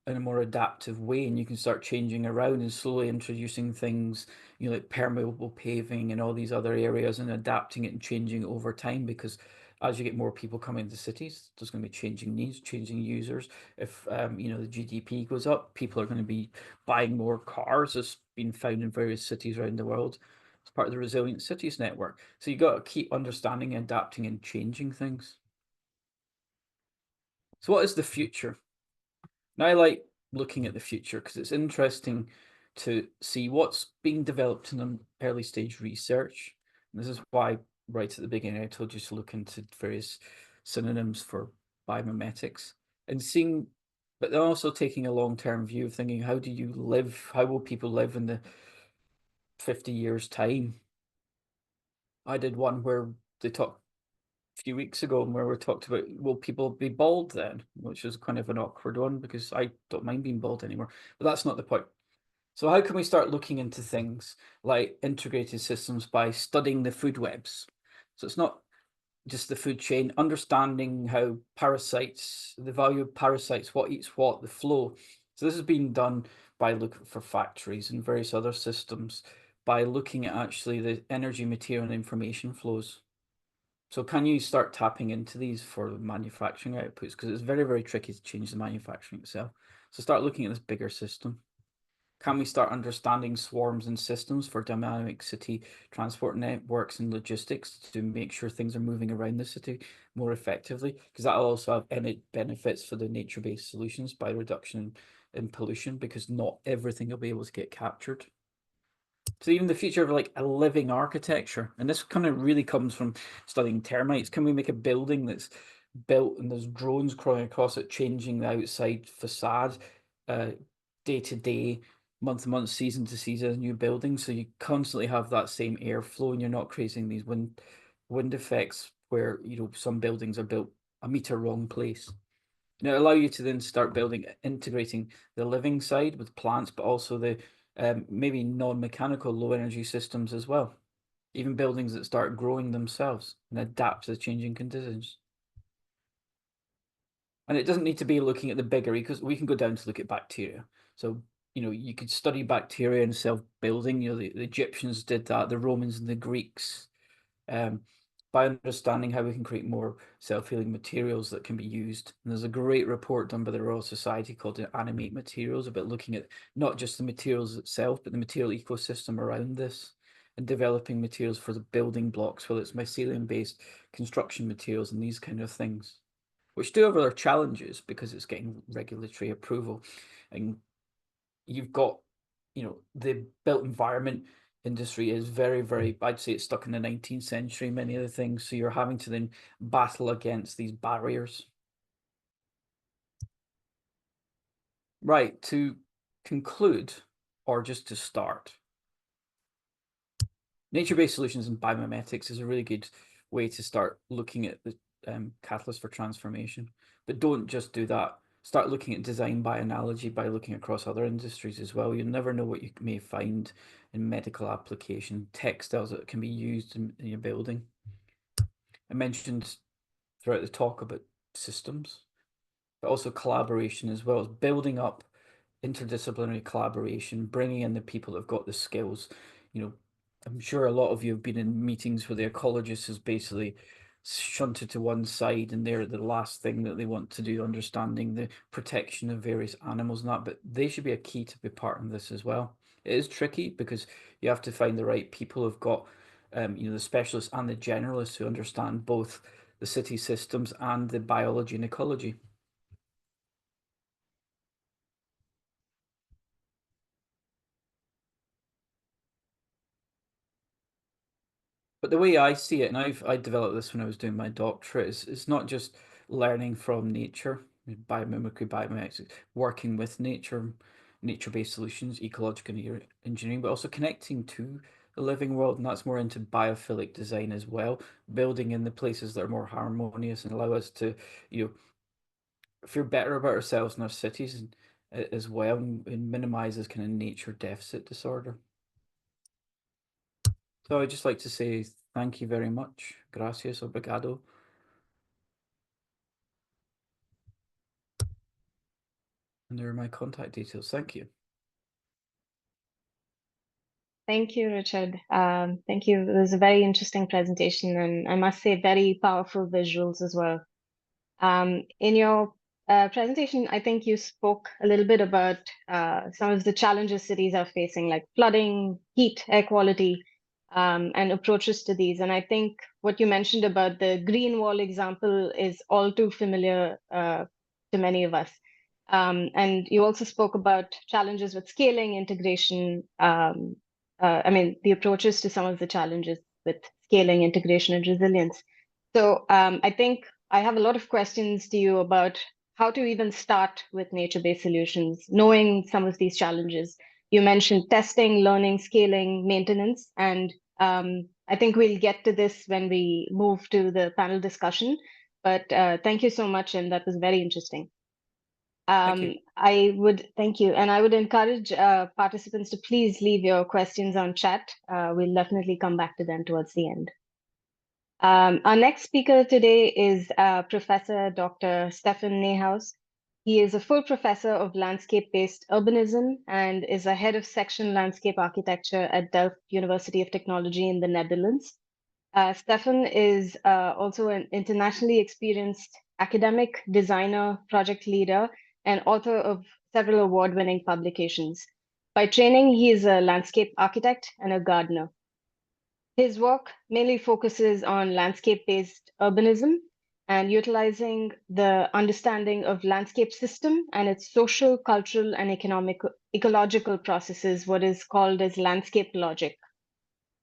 in a more adaptive way, and you can start changing around and slowly introducing things, like permeable paving and all these other areas, and adapting it and changing it over time, because as you get more people coming into cities, there's going to be changing needs, changing users. If the GDP goes up, people are going to be buying more cars, as been found in various cities around the world. It's part of the Resilient Cities Network. So you got to keep understanding, adapting, and changing things. So what is the future? Now, I like looking at the future because it's interesting to see what's being developed in an early stage research. And this is why right at the beginning I told you to look into various synonyms for biomimetics, and seeing, but then also taking a long-term view of thinking, how do you live? How will people live in the 50 years time? I did one where they talked few weeks ago, where we talked about, will people be bald then, which is kind of an awkward one because I don't mind being bald anymore, but that's not the point. So how can we start looking into things like integrated systems by studying the food webs? So it's not just the food chain, understanding how parasites, the value of parasites, what eats what, the flow. So this has been done by looking for factories and various other systems, by looking at actually the energy, material, and information flows. So can you start tapping into these for manufacturing outputs? Because it's very, very tricky to change the manufacturing itself. So start looking at this bigger system. Can we start understanding swarms and systems for dynamic city transport networks and logistics to make sure things are moving around the city more effectively? Because that will also have any benefits for the nature-based solutions by reduction in pollution because not everything will be able to get captured. So even the future of like a living architecture, and this kind of really comes from studying termites. Can we make a building that's built and there's drones crawling across it, changing the outside facade day to day, month to month, season to season, new buildings, so you constantly have that same airflow and you're not creating these wind effects where, you know, some buildings are built a meter wrong place. And it allow you to then start building, integrating the living side with plants, but also the maybe non-mechanical low energy systems as well. Even buildings that start growing themselves and adapt to the changing conditions. And it doesn't need to be looking at the bigger, because we can go down to look at bacteria. So, you know, you could study bacteria and self-building. You know, the Egyptians did that, the Romans and the Greeks. By understanding how we can create more self-healing materials that can be used. And there's a great report done by the Royal Society called Animate Materials about looking at not just the materials itself, but the material ecosystem around this, and developing materials for the building blocks, whether it's mycelium-based construction materials and these kind of things, which do have other challenges because it's getting regulatory approval. And you've got, you know, the built environment industry is very, very, I'd say it's stuck in the 19th century, many of the things. So you're having to then battle against these barriers. Right, to conclude, or just to start, nature-based solutions and biomimetics is a really good way to start looking at the catalyst for transformation. But don't just do that. Start looking at design by analogy, by looking across other industries as well. You never know what you may find in medical application, textiles that can be used in your building. I mentioned throughout the talk about systems, but also collaboration as well, as building up interdisciplinary collaboration, bringing in the people that have got the skills. You know, I'm sure a lot of you have been in meetings where the ecologist is basically shunted to one side and they're the last thing that they want to do, understanding the protection of various animals and that, but they should be a key to be part of this as well. It is tricky because you have to find the right people who've got, you know, the specialists and the generalists who understand both the city systems and the biology and ecology. But the way I see it, and I developed this when I was doing my doctorate, is it's not just learning from nature, biomimicry, biomimetics, working with nature, nature-based solutions, ecological engineering, but also connecting to the living world, and that's more into biophilic design as well, building in the places that are more harmonious and allow us to, you know, feel better about ourselves and our cities as well, and minimize this kind of nature deficit disorder. So I'd just like to say thank you very much. Gracias, obrigado. And there are my contact details. Thank you. Thank you, Richard. Thank you. It was a very interesting presentation, and I must say, very powerful visuals as well. In your presentation, I think you spoke a little bit about some of the challenges cities are facing, like flooding, heat, air quality, and approaches to these. And I think what you mentioned about the green wall example is all too familiar to many of us. And you also spoke about challenges with scaling, integration. I mean, the approaches to some of the challenges with scaling, integration, and resilience. So I think I have a lot of questions to you about how to even start with nature-based solutions, knowing some of these challenges. You mentioned testing, learning, scaling, maintenance, and I think we'll get to this when we move to the panel discussion. But thank you so much, and that was very interesting. Thank you. Thank you. And I would encourage participants to please leave your questions on chat. We'll definitely come back to them towards the end. Our next speaker today is Professor Dr. Stefan Nehaus. He is a full professor of landscape-based urbanism and is a head of section landscape architecture at Delft University of Technology in the Netherlands. Stefan is also an internationally experienced academic, designer, project leader, and author of several award-winning publications. By training, he is a landscape architect and a gardener. His work mainly focuses on landscape-based urbanism, and utilizing the understanding of landscape system and its social, cultural, and economic, ecological processes, what is called as landscape logic.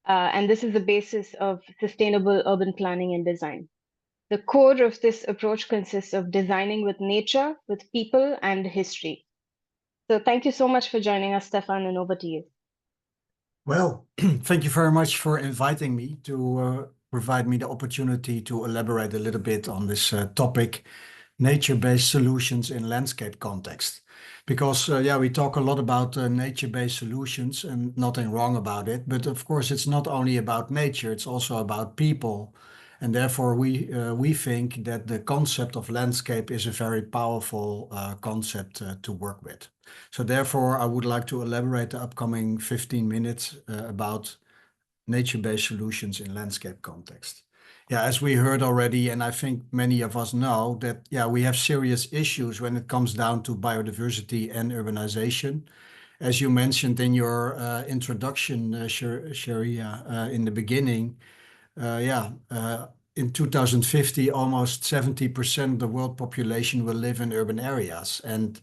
And this is the basis of sustainable urban planning and design. The core of this approach consists of designing with nature, with people, and history. So thank you so much for joining us, Stefan, and over to you. Well, thank you very much for inviting me to provide me the opportunity to elaborate a little bit on this topic, nature-based solutions in landscape context. Because yeah, we talk a lot about nature-based solutions and nothing wrong about it. But of course, it's not only about nature, it's also about people. And therefore, we think that the concept of landscape is a very powerful concept to work with. So therefore, I would like to elaborate the upcoming 15 minutes about nature-based solutions in landscape context. Yeah, as we heard already, and I think many of us know that, yeah, we have serious issues when it comes down to biodiversity and urbanization. As you mentioned in your introduction, Sharia, in the beginning, in 2050, almost 70% of the world population will live in urban areas. And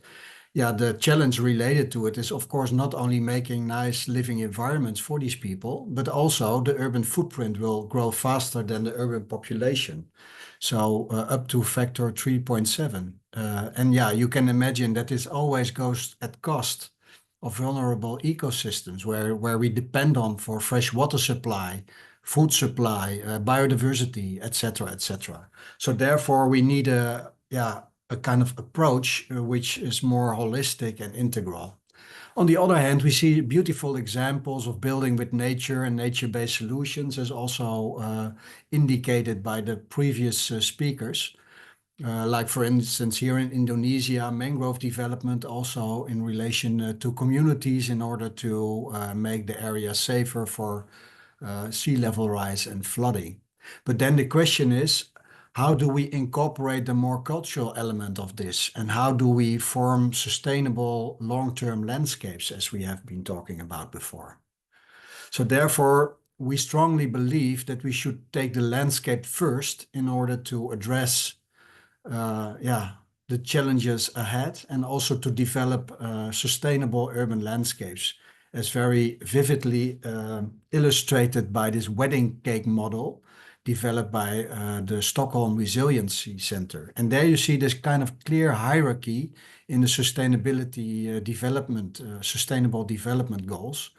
yeah, the challenge related to it is, of course, not only making nice living environments for these people, but also the urban footprint will grow faster than the urban population. So up to factor 3.7. And yeah, you can imagine that this always goes at cost of vulnerable ecosystems where we depend on for fresh water supply, food supply, biodiversity, etc., etc. So therefore, we need a kind of approach which is more holistic and integral. On the other hand, we see beautiful examples of building with nature and nature-based solutions, as also indicated by the previous speakers. Like for instance, here in Indonesia, mangrove development also in relation to communities in order to make the area safer for sea level rise and flooding. But then the question is, how do we incorporate the more cultural element of this? And how do we form sustainable long-term landscapes, as we have been talking about before? So therefore, we strongly believe that we should take the landscape first in order to address the challenges ahead and also to develop sustainable urban landscapes, as very vividly illustrated by this wedding cake model developed by the Stockholm Resiliency Center. And there you see this kind of clear hierarchy in the sustainability development, sustainable development goals,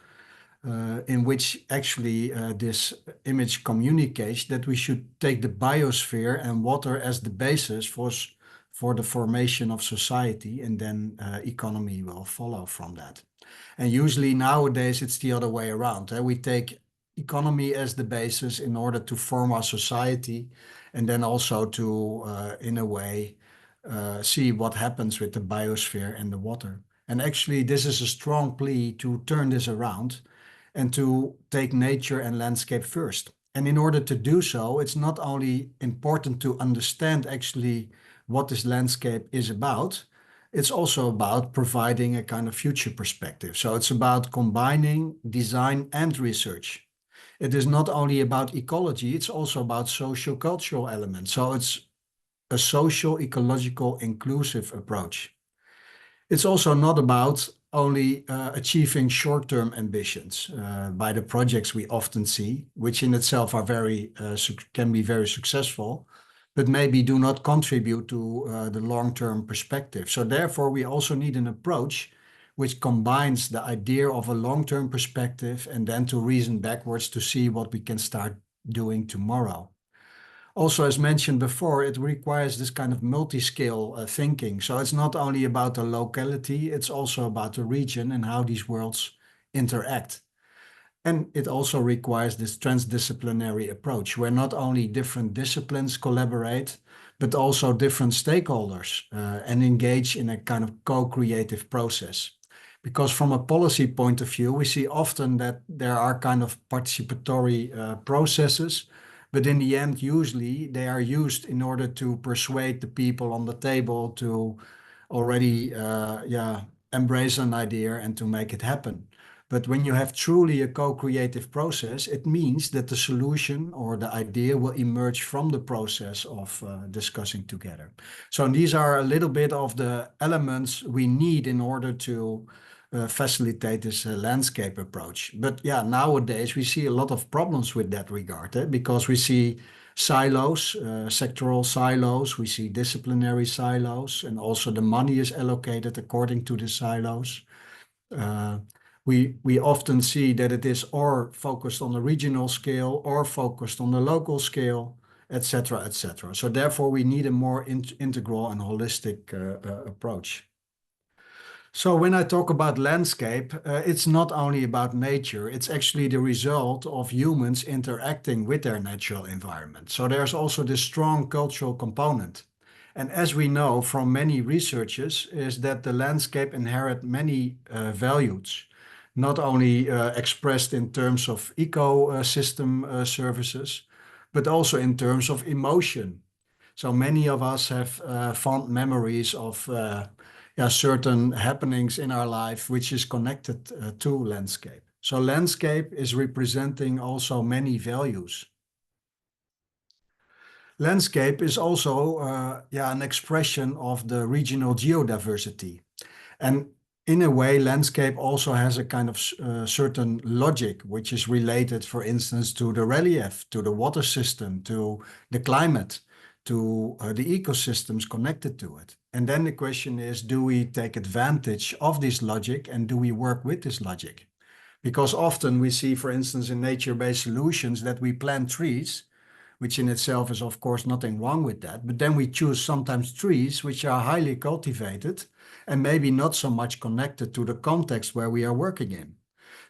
in which actually this image communicates that we should take the biosphere and water as the basis for the formation of society, and then economy will follow from that. And usually nowadays it's the other way around. We take economy as the basis in order to form our society, and then also to, in a way, see what happens with the biosphere and the water. And actually, this is a strong plea to turn this around and to take nature and landscape first. And in order to do so, it's not only important to understand actually what this landscape is about, it's also about providing a kind of future perspective. So it's about combining design and research. It is not only about ecology, it's also about social-cultural elements. So it's a social, ecological, inclusive approach. It's also not about only achieving short-term ambitions by the projects we often see, which in itself are can be very successful, but maybe do not contribute to the long-term perspective. So therefore, we also need an approach which combines the idea of a long-term perspective and then to reason backwards to see what we can start doing tomorrow. Also, as mentioned before, it requires this kind of multi-scale thinking. So it's not only about the locality, it's also about the region and how these worlds interact. And it also requires this transdisciplinary approach where not only different disciplines collaborate, but also different stakeholders and engage in a kind of co-creative process. Because from a policy point of view, we see often that there are kind of participatory processes, but in the end, usually they are used in order to persuade the people on the table to already embrace an idea and to make it happen. But when you have truly a co-creative process, it means that the solution or the idea will emerge from the process of discussing together. So these are a little bit of the elements we need in order to facilitate this landscape approach. But yeah, nowadays we see a lot of problems with that regard, because we see silos, sectoral silos, we see disciplinary silos, and also the money is allocated according to the silos. We often see that it is or focused on the regional scale or focused on the local scale, etc., etc. So therefore, we need a more integral and holistic approach. So when I talk about landscape, it's not only about nature, it's actually the result of humans interacting with their natural environment. So there's also this strong cultural component. And as we know from many researchers, is that the landscape inherit many values, not only expressed in terms of ecosystem services, but also in terms of emotion. So many of us have fond memories of certain happenings in our life, which is connected to landscape. So landscape is representing also many values. Landscape is also an expression of the regional geodiversity. And in a way, landscape also has a kind of certain logic, which is related, for instance, to the relief, to the water system, to the climate, to the ecosystems connected to it. And then the question is, do we take advantage of this logic and do we work with this logic? Because often we see, for instance, in nature-based solutions that we plant trees, which in itself is, of course, nothing wrong with that. But then we choose sometimes trees which are highly cultivated and maybe not so much connected to the context where we are working in.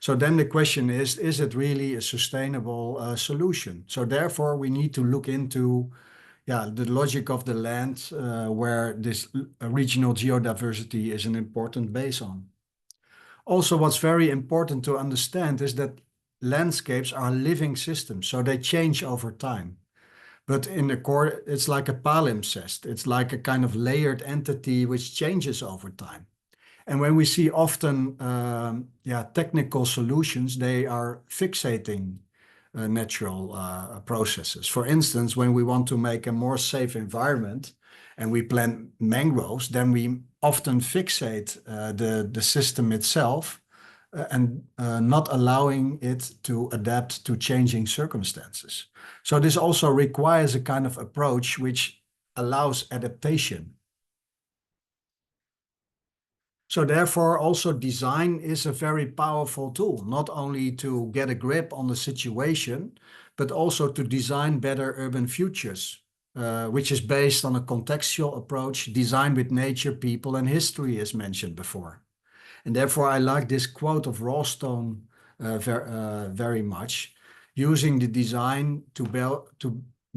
So then the question is it really a sustainable solution? So therefore, we need to look into the logic of the land where this regional geodiversity is an important base on. Also, what's very important to understand is that landscapes are living systems, so they change over time. But in the core, it's like a palimpsest. It's like a kind of layered entity which changes over time. And when we see often technical solutions, they are fixating natural processes. For instance, when we want to make a more safe environment and we plant mangroves, then we often fixate the system itself and not allowing it to adapt to changing circumstances. So this also requires a kind of approach which allows adaptation. So therefore, also design is a very powerful tool, not only to get a grip on the situation, but also to design better urban futures, which is based on a contextual approach, design with nature, people, and history, as mentioned before. And therefore, I like this quote of Rawstone very much, using the design to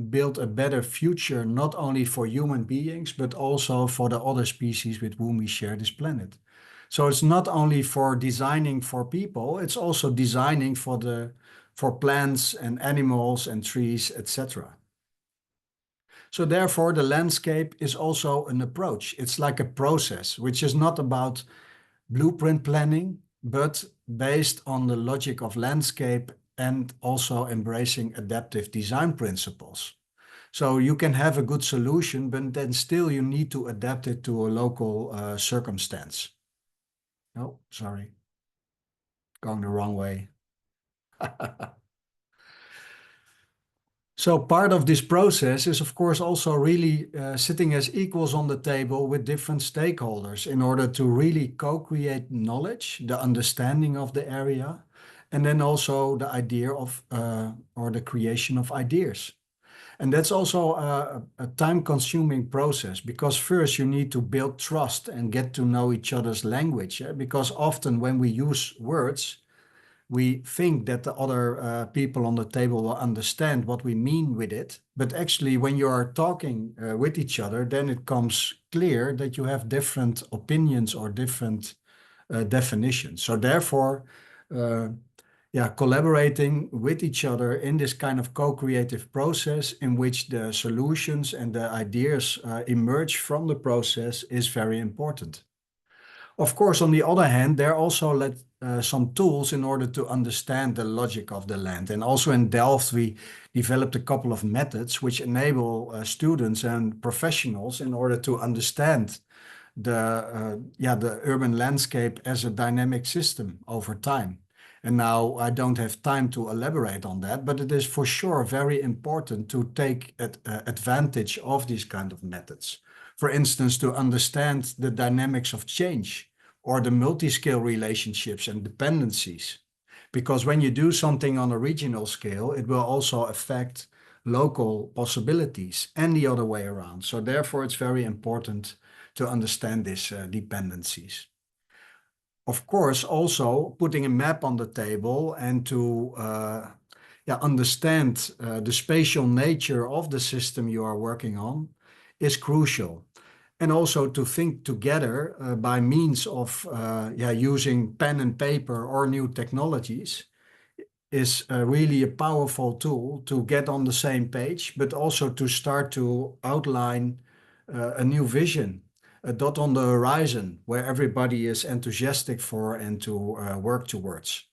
build a better future, not only for human beings, but also for the other species with whom we share this planet. So it's not only for designing for people, it's also designing for plants and animals and trees, etc. So therefore, the landscape is also an approach. It's like a process, which is not about blueprint planning, but based on the logic of landscape and also embracing adaptive design principles. So you can have a good solution, but then still you need to adapt it to a local circumstance. Oh, sorry. Going the wrong way. So part of this process is, of course, also really sitting as equals on the table with different stakeholders in order to really co-create knowledge, the understanding of the area, and then also the idea of or the creation of ideas. And that's also a time-consuming process, because first you need to build trust and get to know each other's language. Because often when we use words, we think that the other people on the table will understand what we mean with it. But actually, when you are talking with each other, then it comes clear that you have different opinions or different definitions. So therefore, collaborating with each other in this kind of co-creative process in which the solutions and the ideas emerge from the process is very important. Of course, on the other hand, there also some tools in order to understand the logic of the land. And also in Delft, we developed a couple of methods which enable students and professionals in order to understand the urban landscape as a dynamic system over time. And now I don't have time to elaborate on that, but it is for sure very important to take advantage of these kind of methods. For instance, to understand the dynamics of change or the multi-scale relationships and dependencies. Because when you do something on a regional scale, it will also affect local possibilities and the other way around. So therefore, it's very important to understand these dependencies. Of course, also putting a map on the table and to understand the spatial nature of the system you are working on is crucial. And also to think together by means of using pen and paper or new technologies is really a powerful tool to get on the same page, but also to start to outline a new vision, a dot on the horizon where everybody is enthusiastic for and to work towards.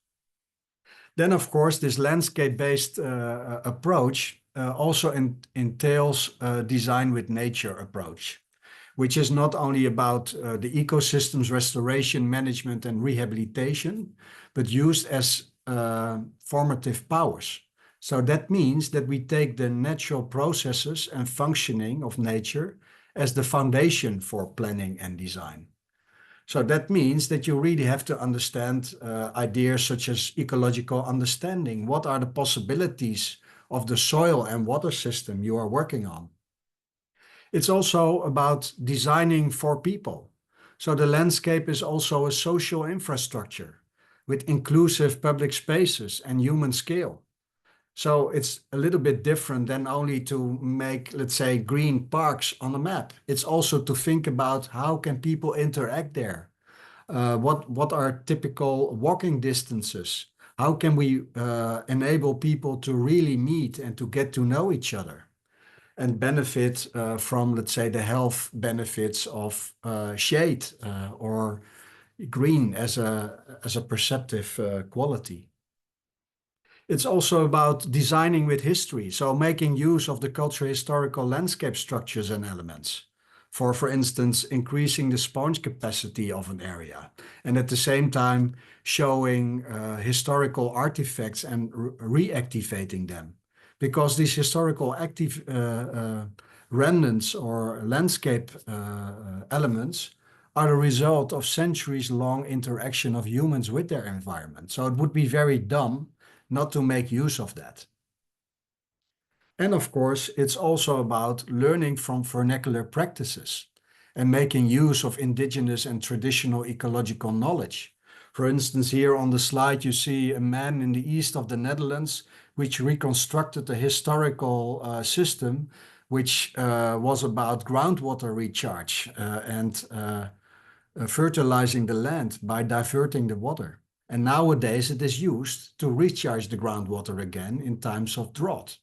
Then, of course, this landscape-based approach also entails a design with nature approach, which is not only about the ecosystems restoration, management, and rehabilitation, but used as formative powers. So that means that we take the natural processes and functioning of nature as the foundation for planning and design. So that means that you really have to understand ideas such as ecological understanding. What are the possibilities of the soil and water system you are working on? It's also about designing for people. So the landscape is also a social infrastructure with inclusive public spaces and human scale. So it's a little bit different than only to make, let's say, green parks on a map. It's also to think about how can people interact there? What are typical walking distances? How can we enable people to really meet and to get to know each other and benefit from, let's say, the health benefits of shade or green as a perceptive quality. It's also about designing with history, so making use of the cultural historical landscape structures and elements. For instance, increasing the sponge capacity of an area, and at the same time showing historical artifacts and reactivating them. Because these historical active remnants or landscape elements are the result of centuries-long interaction of humans with their environment. So it would be very dumb not to make use of that. And of course, it's also about learning from vernacular practices and making use of indigenous and traditional ecological knowledge. For instance, here on the slide, you see a man in the east of the Netherlands, which reconstructed a historical system which was about groundwater recharge and fertilizing the land by diverting the water. And nowadays it is used to recharge the groundwater again in times of drought.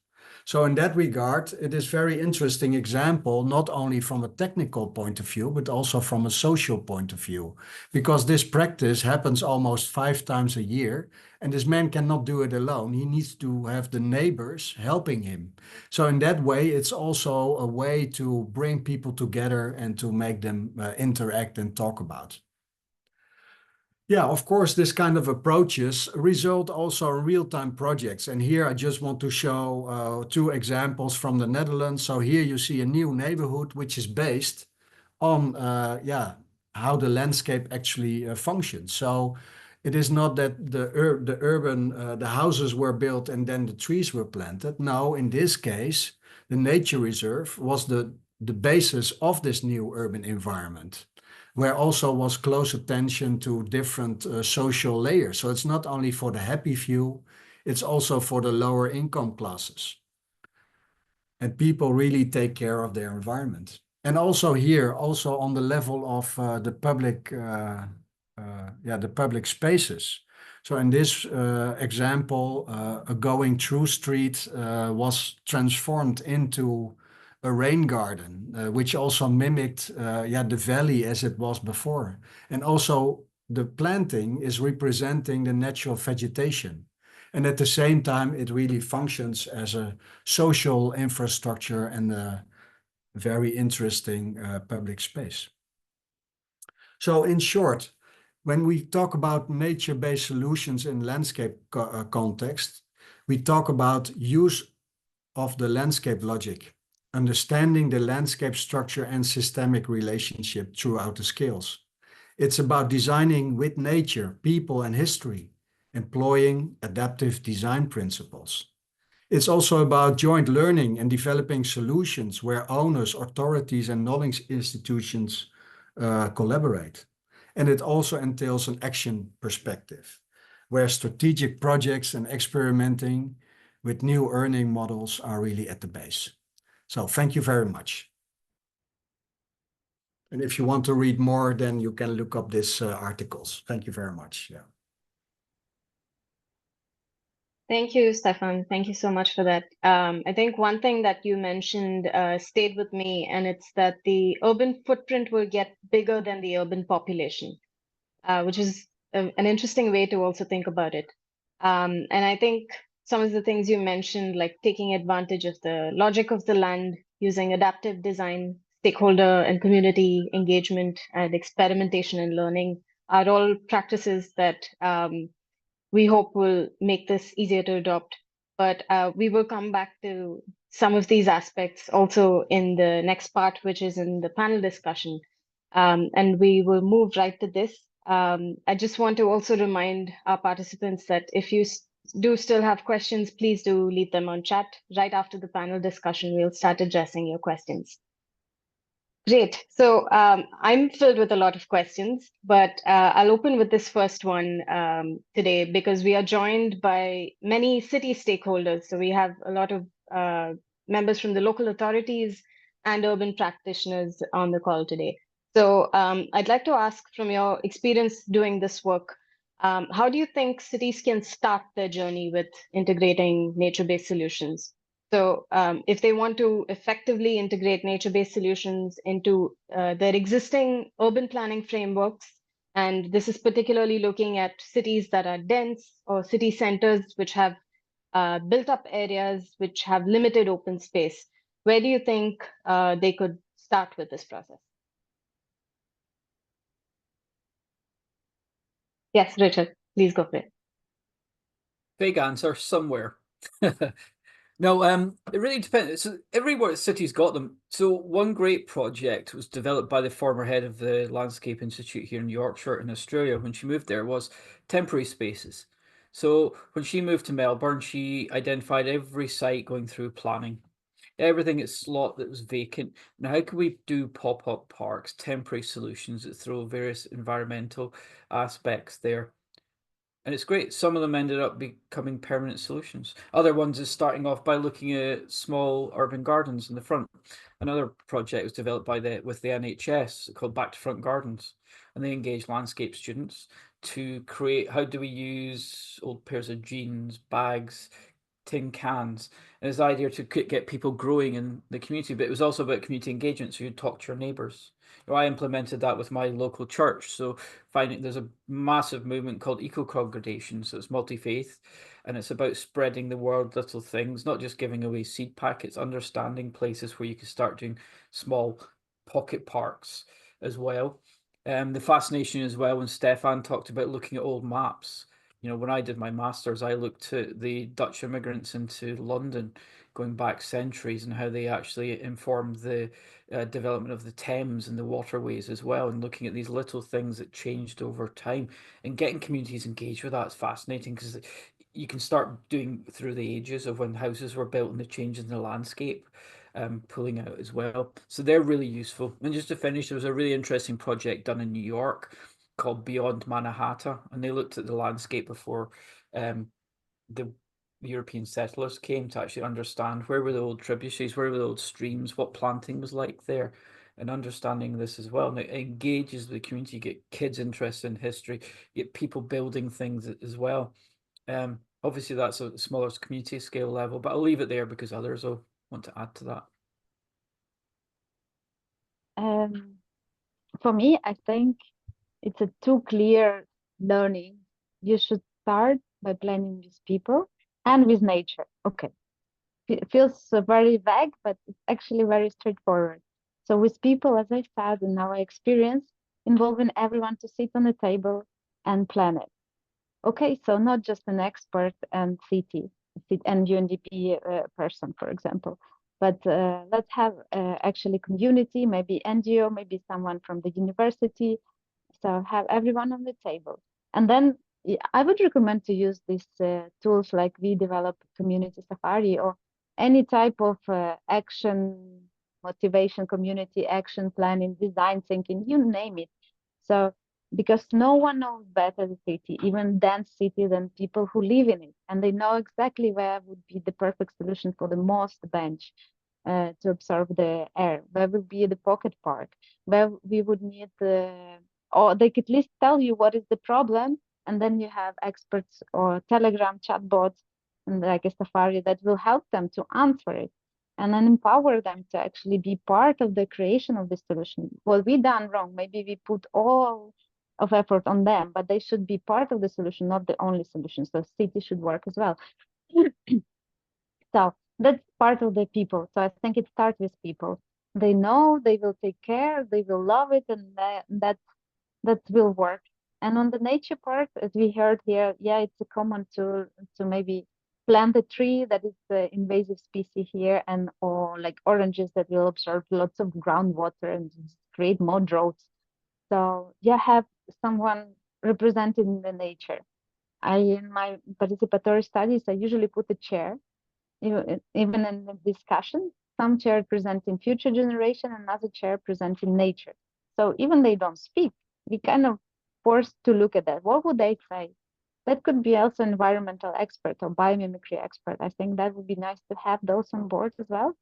So in that regard, it is very interesting example, not only from a technical point of view, but also from a social point of view, because this practice happens almost 5 times a year, and this man cannot do it alone. He needs to have the neighbors helping him. So in that way, it's also a way to bring people together and to make them interact and talk about. Yeah, of course, this kind of approaches result also in real-time projects. And here I just want to show 2 examples from the Netherlands. So here you see a new neighborhood which is based on how the landscape actually functions. So it is not that the urban the houses were built and then the trees were planted. No, in this case, the nature reserve was the basis of this new urban environment, where also was close attention to different social layers. So it's not only for the happy few, it's also for the lower income classes. And people really take care of their environment. And also here, also on the level of the public spaces. So in this example, a going through street was transformed into a rain garden, which also mimicked the valley as it was before. And also the planting is representing the natural vegetation. And at the same time, it really functions as a social infrastructure and a very interesting public space. So in short, when we talk about nature-based solutions in landscape context, we talk about use of the landscape logic, understanding the landscape structure and systemic relationship throughout the scales. It's about designing with nature, people, and history, employing adaptive design principles. It's also about joint learning and developing solutions where owners, authorities, and knowledge institutions collaborate. And it also entails an action perspective, where strategic projects and experimenting with new earning models are really at the base. So thank you very much. And if you want to read more, then you can look up these articles. Thank you very much. Yeah. Thank you, Stefan. Thank you so much for that. I think one thing that you mentioned stayed with me, and it's that the urban footprint will get bigger than the urban population, which is an interesting way to also think about it. And I think some of the things you mentioned, like taking advantage of the logic of the land, using adaptive design, stakeholder and community engagement, and experimentation and learning, are all practices that we hope will make this easier to adopt. But we will come back to some of these aspects also in the next part, which is in the panel discussion. And we will move right to this. I just want to also remind our participants that if you do still have questions, please do leave them on chat. Right after the panel discussion, we'll start addressing your questions. Great. So I'm filled with a lot of questions, but I'll open with this first one today because we are joined by many city stakeholders. So we have a lot of members from the local authorities and urban practitioners on the call today. So I'd like to ask, from your experience doing this work, how do you think cities can start their journey with integrating nature-based solutions? So if they want to effectively integrate nature-based solutions into their existing urban planning frameworks, and this is particularly looking at cities that are dense or city centers which have built up areas which have limited open space, where do you think they could start with this process? Yes, Richard, please go for it. Big answer, somewhere. No, it really depends. So every city's got them. So one great project was developed by the former head of the Landscape Institute here in Yorkshire in Australia when she moved there, was temporary spaces. So when she moved to Melbourne, she identified every site going through planning, everything at slot that was vacant. Now, how can we do pop-up parks, temporary solutions that throw various environmental aspects there? And it's great. Some of them ended up becoming permanent solutions. Other ones is starting off by looking at small urban gardens in the front. Another project was developed with the NHS called Back to Front Gardens, and they engaged landscape students to create, how do we use old pairs of jeans, bags, tin cans, and it's the idea to get people growing in the community. But it was also about community engagement, so you talk to your neighbours. I implemented that with my local church. So finding there's a massive movement called eco-congregation. So it's multi-faith, and it's about spreading the word, little things, not just giving away seed packets, understanding places where you can start doing small pocket parks as well. The fascination as well when Stefan talked about looking at old maps. You know, when I did my master's, I looked at the Dutch immigrants into London going back centuries and how they actually informed the development of the Thames and the waterways as well, and looking at these little things that changed over time and getting communities engaged with that is fascinating because you can start doing through the ages of when houses were built and the change in the landscape. Pulling out as well. So they're really useful. And just to finish, there was a really interesting project done in New York called Beyond Mannahatta, and they looked at the landscape before the European settlers came to actually understand where were the old tributaries, where were the old streams, what planting was like there, and understanding this as well. And it engages the community, get kids interested in history, get people building things as well. Obviously, that's a smaller community scale level, but I'll leave it there because others will want to add to that. For me, I think it's a too clear learning. You should start by planning with people and with nature. Okay, feels very vague, but it's actually very straightforward. So with people, as I said, in our experience, involving everyone to sit on the table and plan it. Okay, so not just an expert and CT and UNDP person, for example, but let's have actually community, maybe NGO, maybe someone from the university. So have everyone on the table. And then I would recommend to use these tools like we develop Community Safari or any type of action, motivation, community action planning, design thinking, you name it. So because no one knows better the city, even dense city, than people who live in it. And they know exactly where would be the perfect solution for the most bench to absorb the air, where would be the pocket park, where we would need or they could at least tell you what is the problem. And then you have experts or Telegram chatbots and like a Safari that will help them to answer it and then empower them to actually be part of the creation of the solution. What we done wrong, maybe we put all of effort on them, but they should be part of the solution, not the only solution. So city should work as well. So that's part of the people. So I think it starts with people. They know, they will take care, they will love it, and that will work. And on the nature part, as we heard here, yeah, it's a common to maybe plant a tree that is the invasive species here, and or like oranges that will absorb lots of groundwater and just create more droughts. So yeah, have someone representing the nature. I in my participatory studies, I usually put a chair, even in the discussion, some chair presenting future generation, another chair presenting nature. So even they don't speak, we kind of forced to look at that. What would they say? That could be also environmental expert or biomimicry expert. I think that would be nice to have those on board as well.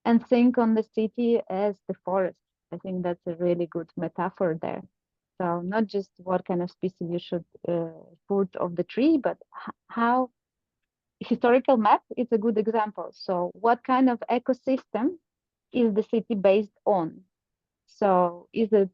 And think on the city as the forest. I think that's a really good metaphor there. So not just what kind of species you should put of the tree, but how historical map is a good example. So what kind of ecosystem is the city based on? So is it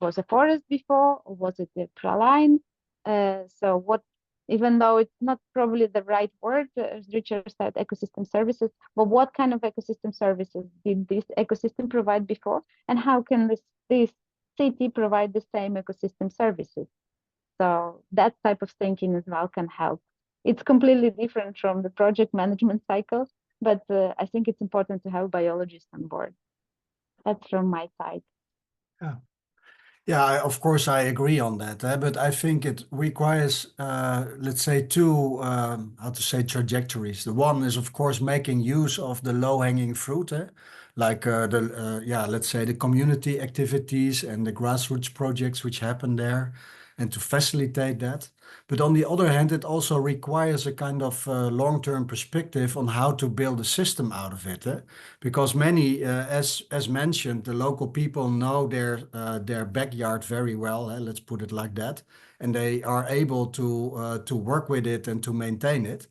was a forest before, or was it a praline? So what, even though it's not probably the right word, as Richard said, ecosystem services, but what kind of ecosystem services did this ecosystem provide before? And how can this city provide the same ecosystem services? So that type of thinking as well can help. It's completely different from the project management cycle, but I think it's important to have biologists on board. That's from my side. Yeah. Yeah, of course, I agree on that. But I think it requires, let's say, two, how to say, trajectories. The one is, of course, making use of the low-hanging fruit, like yeah, let's say the community activities and the grassroots projects which happen there, and to facilitate that. But on the other hand, it also requires a kind of long-term perspective on how to build a system out of it. Because many, as mentioned, the local people know their backyard very well. Let's put it like that, and they are able to work with it and to maintain it.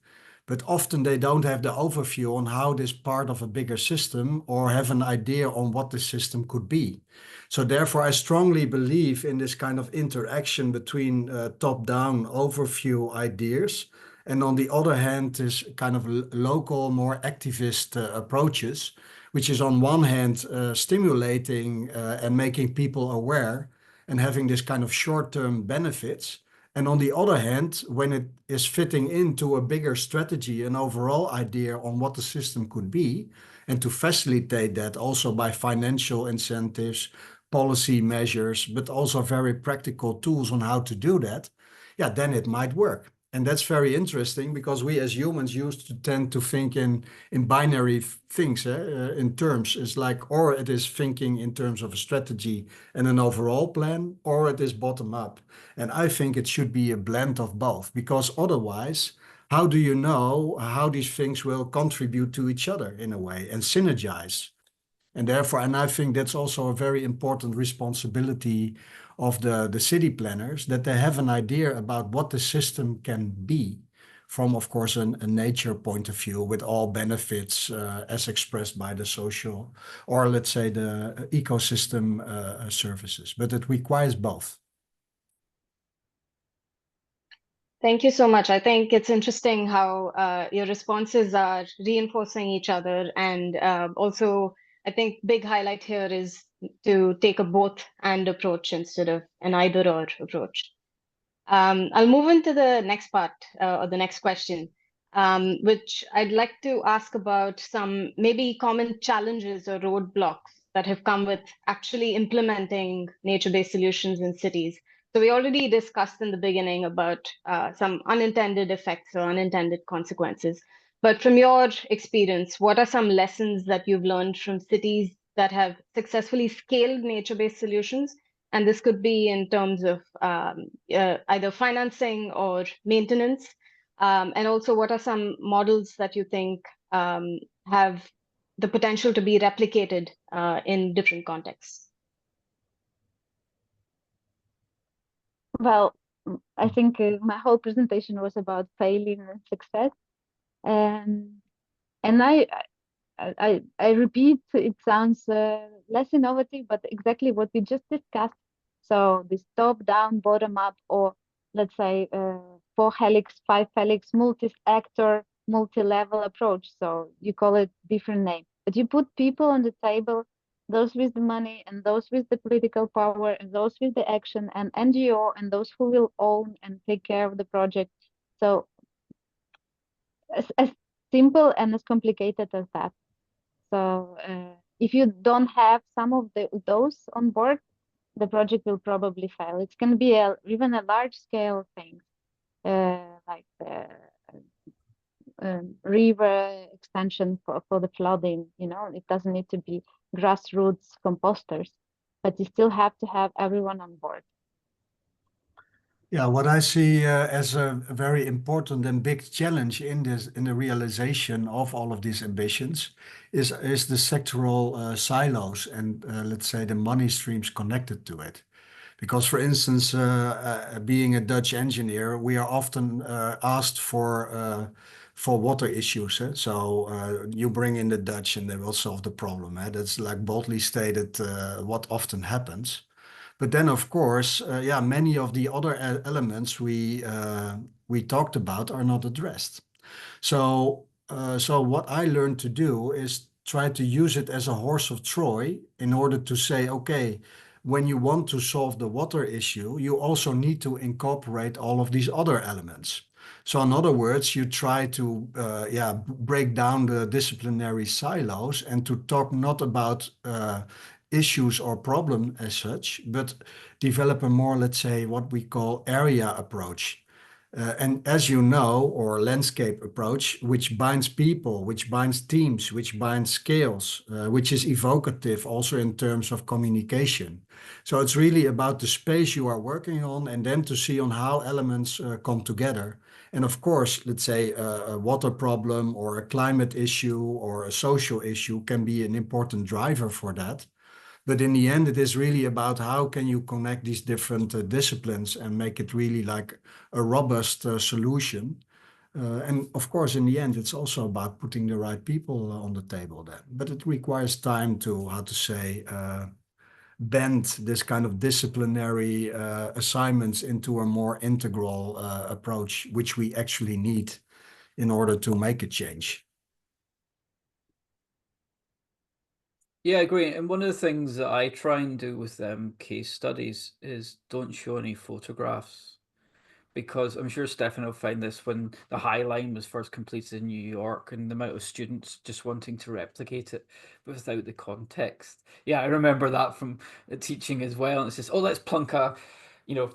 But often they don't have the overview on how this part of a bigger system or have an idea on what the system could be. So therefore, I strongly believe in this kind of interaction between top-down overview ideas and on the other hand, this kind of local, more activist approaches, which is on one hand stimulating and making people aware and having this kind of short-term benefits. And on the other hand, when it is fitting into a bigger strategy, an overall idea on what the system could be, and to facilitate that also by financial incentives, policy measures, but also very practical tools on how to do that, yeah, then it might work. And that's very interesting because we as humans used to tend to think in binary things, in terms. It's like, or it is thinking in terms of a strategy and an overall plan, or it is bottom up. And I think it should be a blend of both, because otherwise, how do you know how these things will contribute to each other in a way and synergize? And therefore, and I think that's also a very important responsibility of the city planners, that they have an idea about what the system can be from, of course, a nature point of view with all benefits as expressed by the social or let's say the ecosystem services. But it requires both. Thank you so much. I think it's interesting how your responses are reinforcing each other. And also, I think big highlight here is to take a both and approach instead of an either or approach. I'll move into the next part or the next question, which I'd like to ask about some maybe common challenges or roadblocks that have come with actually implementing nature-based solutions in cities. So we already discussed in the beginning about some unintended effects or unintended consequences. But from your experience, what are some lessons that you've learned from cities that have successfully scaled nature-based solutions? And this could be in terms of either financing or maintenance. And also, what are some models that you think have the potential to be replicated in different contexts? Well, I think my whole presentation was about failing and success. Um, and I repeat, it sounds less innovative, but exactly what we just discussed. So this top-down, bottom-up, or let's say four helix, five helix, multi-actor, multi-level approach. So you call it different name, but you put people on the table, those with the money and those with the political power and those with the action and NGO and those who will own and take care of the project. So as simple and as complicated as that. So if you don't have some of those on board, the project will probably fail. It can be even a large scale thing, like river extension for the flooding. You know, it doesn't need to be grassroots composters, but you still have to have everyone on board. Yeah, what I see as a very important and big challenge in the realization of all of these ambitions is the sectoral silos and let's say the money streams connected to it. Because, for instance, being a Dutch engineer, we are often asked for water issues. So you bring in the Dutch and they will solve the problem. That's like boldly stated what often happens. But then, of course, yeah, many of the other elements we talked about are not addressed. So what I learned to do is try to use it as a horse of Troy in order to say, okay, when you want to solve the water issue, you also need to incorporate all of these other elements. So in other words, you try to yeah, break down the disciplinary silos and to talk not about issues or problem as such, but develop a more, let's say, what we call area approach. And as you know, or landscape approach, which binds people, which binds teams, which binds scales, which is evocative also in terms of communication. So it's really about the space you are working on and then to see on how elements come together. And of course, let's say a water problem or a climate issue or a social issue can be an important driver for that. But in the end, it is really about how can you connect these different disciplines and make it really like a robust solution. And of course, in the end, it's also about putting the right people on the table then. But it requires time to, how to say, bend this kind of disciplinary assignments into a more integral approach, which we actually need in order to make a change. Yeah, I agree. And one of the things that I try and do with case studies is don't show any photographs, because I'm sure Stefan will find this when the High Line was first completed in New York and the amount of students just wanting to replicate it without the context. Yeah, I remember that from teaching as well. And it's just, oh, let's plunk you know,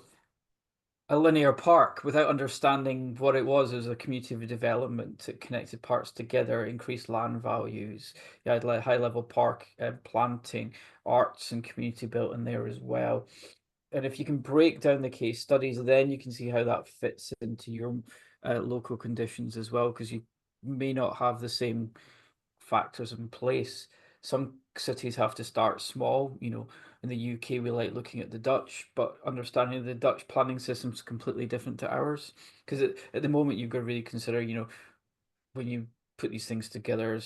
a linear park without understanding what it was as a community of development. It connected parts together, increased land values. You had like high level park planting, arts and community built in there as well. And if you can break down the case studies, then you can see how that fits into your local conditions as well, because you may not have the same factors in place. Some cities have to start small. In the UK, we like looking at the Dutch, but understanding the Dutch planning system is completely different to ours. Because at the moment, you've got to really consider, when you put these things together,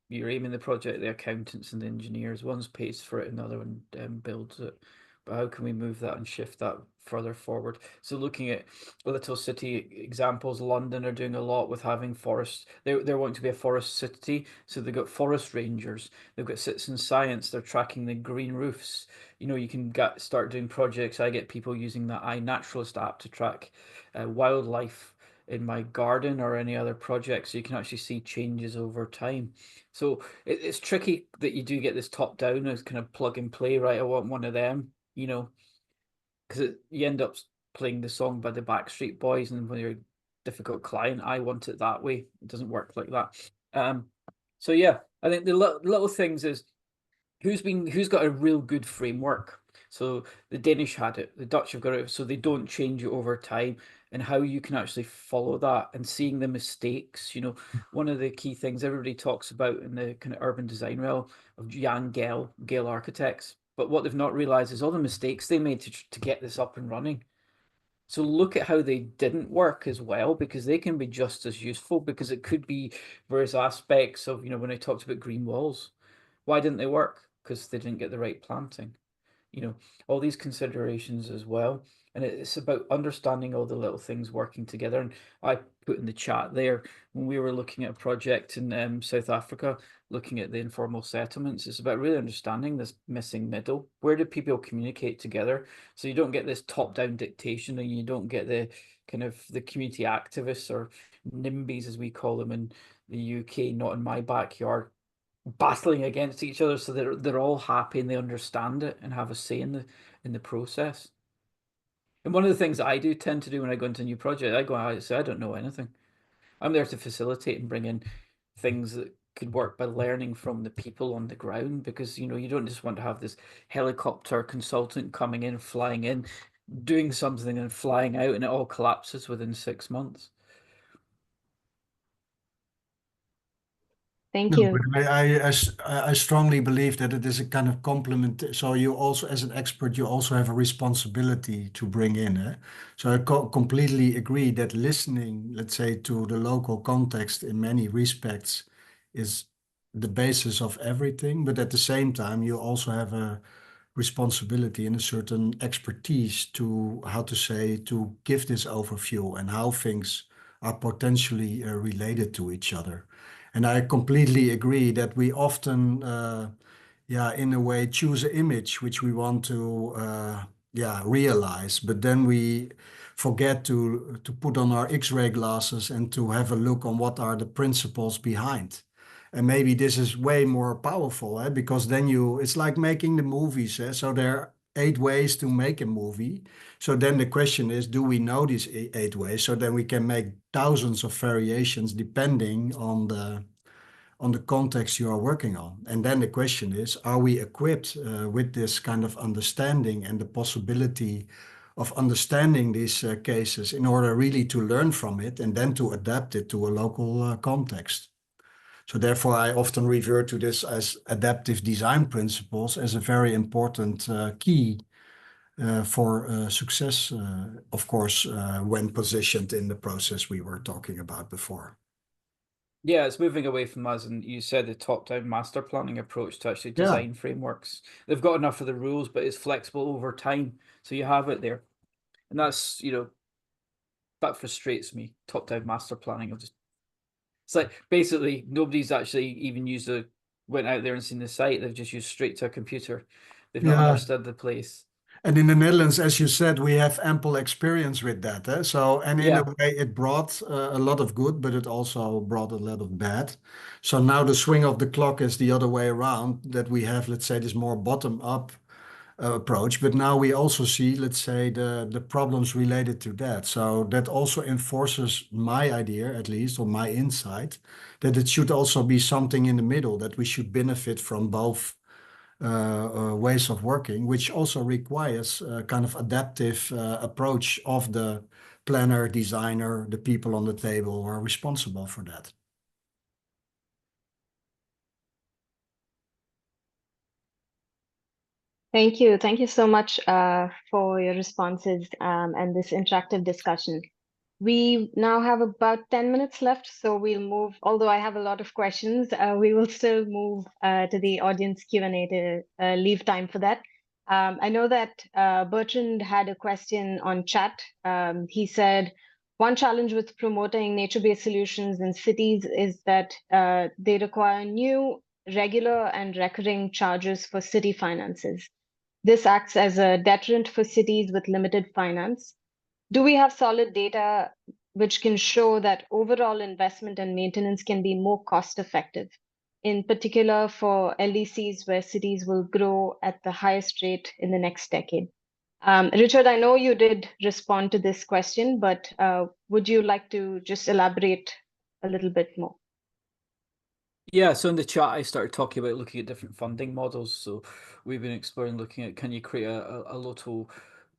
you're aiming the project, the accountants and the engineers, one's pays for it, another one builds it. but how can we move that and shift that further forward? So looking at little city examples, London are doing a lot with having forests. They're wanting to be a forest city, so they've got forest rangers. They've got citizen science. They're tracking the green roofs. You know, you can start doing projects. I get people using the iNaturalist app to track wildlife in my garden or any other project, so you can actually see changes over time. So it's tricky that you do get this top down as kind of plug and play, right? I want one of them, you know, because you end up playing the song by the Backstreet Boys, and when you're a difficult client, I want it that way. It doesn't work like that. So yeah, I think the little things is who's got a real good framework. So the Danish had it, the Dutch have got it, so they don't change it over time, and how you can actually follow that and seeing the mistakes. You know, one of the key things everybody talks about in the kind of urban design realm of Jan Gale architects, but what they've not realized is all the mistakes they made to get this up and running. So look at how they didn't work as well, because they can be just as useful, because it could be various aspects of, you know, when I talked about green walls, why didn't they work? Because they didn't get the right planting. You know, all these considerations as well. And it's about understanding all the little things working together. And I put in the chat there, when we were looking at a project in South Africa, looking at the informal settlements, it's about really understanding this missing middle. Where do people communicate together? So you don't get this top-down dictation, and you don't get the kind of the community activists, or NIMBYs as we call them in the UK, not in my backyard, battling against each other, so they're all happy and they understand it and have a say in the process. And one of the things that I do tend to do when I go into a new project, I say I don't know anything. I'm there to facilitate and bring in things that could work by learning from the people on the ground, because you know, you don't just want to have this helicopter consultant coming in, flying in, doing something and flying out, and it all collapses within 6 months. Thank No, you. but I strongly believe that it is a kind of complement. So you also, as an expert, you also have a responsibility to bring in. So I completely agree that listening, let's say, to the local context in many respects is the basis of everything. But at the same time, you also have a responsibility and a certain expertise to, how to say, to give this overview and how things are potentially related to each other. And I completely agree that we often, in a way, choose an image which we want to, realize, but then we forget to put on our X-ray glasses and to have a look on what are the principles behind. And maybe this is way more powerful, because then it's like making the movies. So there are 8 ways to make a movie. So then the question is, do we know these 8 ways? So then we can make thousands of variations depending on the context you are working on. And then the question is, are we equipped with this kind of understanding and the possibility of understanding these cases in order really to learn from it and then to adapt it to a local context? So therefore, I often refer to this as adaptive design principles as a very important key for success, of course, when positioned in the process we were talking about before. Yeah, it's moving away from us, and you said the top-down master planning approach to actually design frameworks. They've got enough of the rules, but it's flexible over time, so you have it there. And that's, you know, that frustrates me. Top-down master planning, it's like basically nobody's actually even went out there and seen the site. They've just used straight to a computer. They've not understood the place. And in the Netherlands, as you said, we have ample experience with that. So, and in a Yeah. way, it brought a lot of good, but it also brought a lot of bad. So now the swing of the clock is the other way around, that we have, let's say, this more bottom-up approach. But now we also see, let's say, the problems related to that. So that also enforces my idea, at least, or my insight, that it should also be something in the middle, that we should benefit from both ways of working, which also requires a kind of adaptive approach of the planner, designer, the people on the table who are responsible for that. Thank you. Thank you so much for your responses and this interactive discussion. We now have about 10 minutes left, so we'll move, although I have a lot of questions, we will still move to the audience Q&A to leave time for that. I know that Bertrand had a question on chat. He said, one challenge with promoting nature-based solutions in cities is that they require new, regular, and recurring charges for city finances. This acts as a deterrent for cities with limited finance. Do we have solid data which can show that overall investment and maintenance can be more cost effective, in particular for LDCs where cities will grow at the highest rate in the next decade? Richard, I know you did respond to this question, but would you like to just elaborate a little bit more? Yeah, so in the chat, I started talking about looking at different funding models. So we've been exploring looking at, can you create a local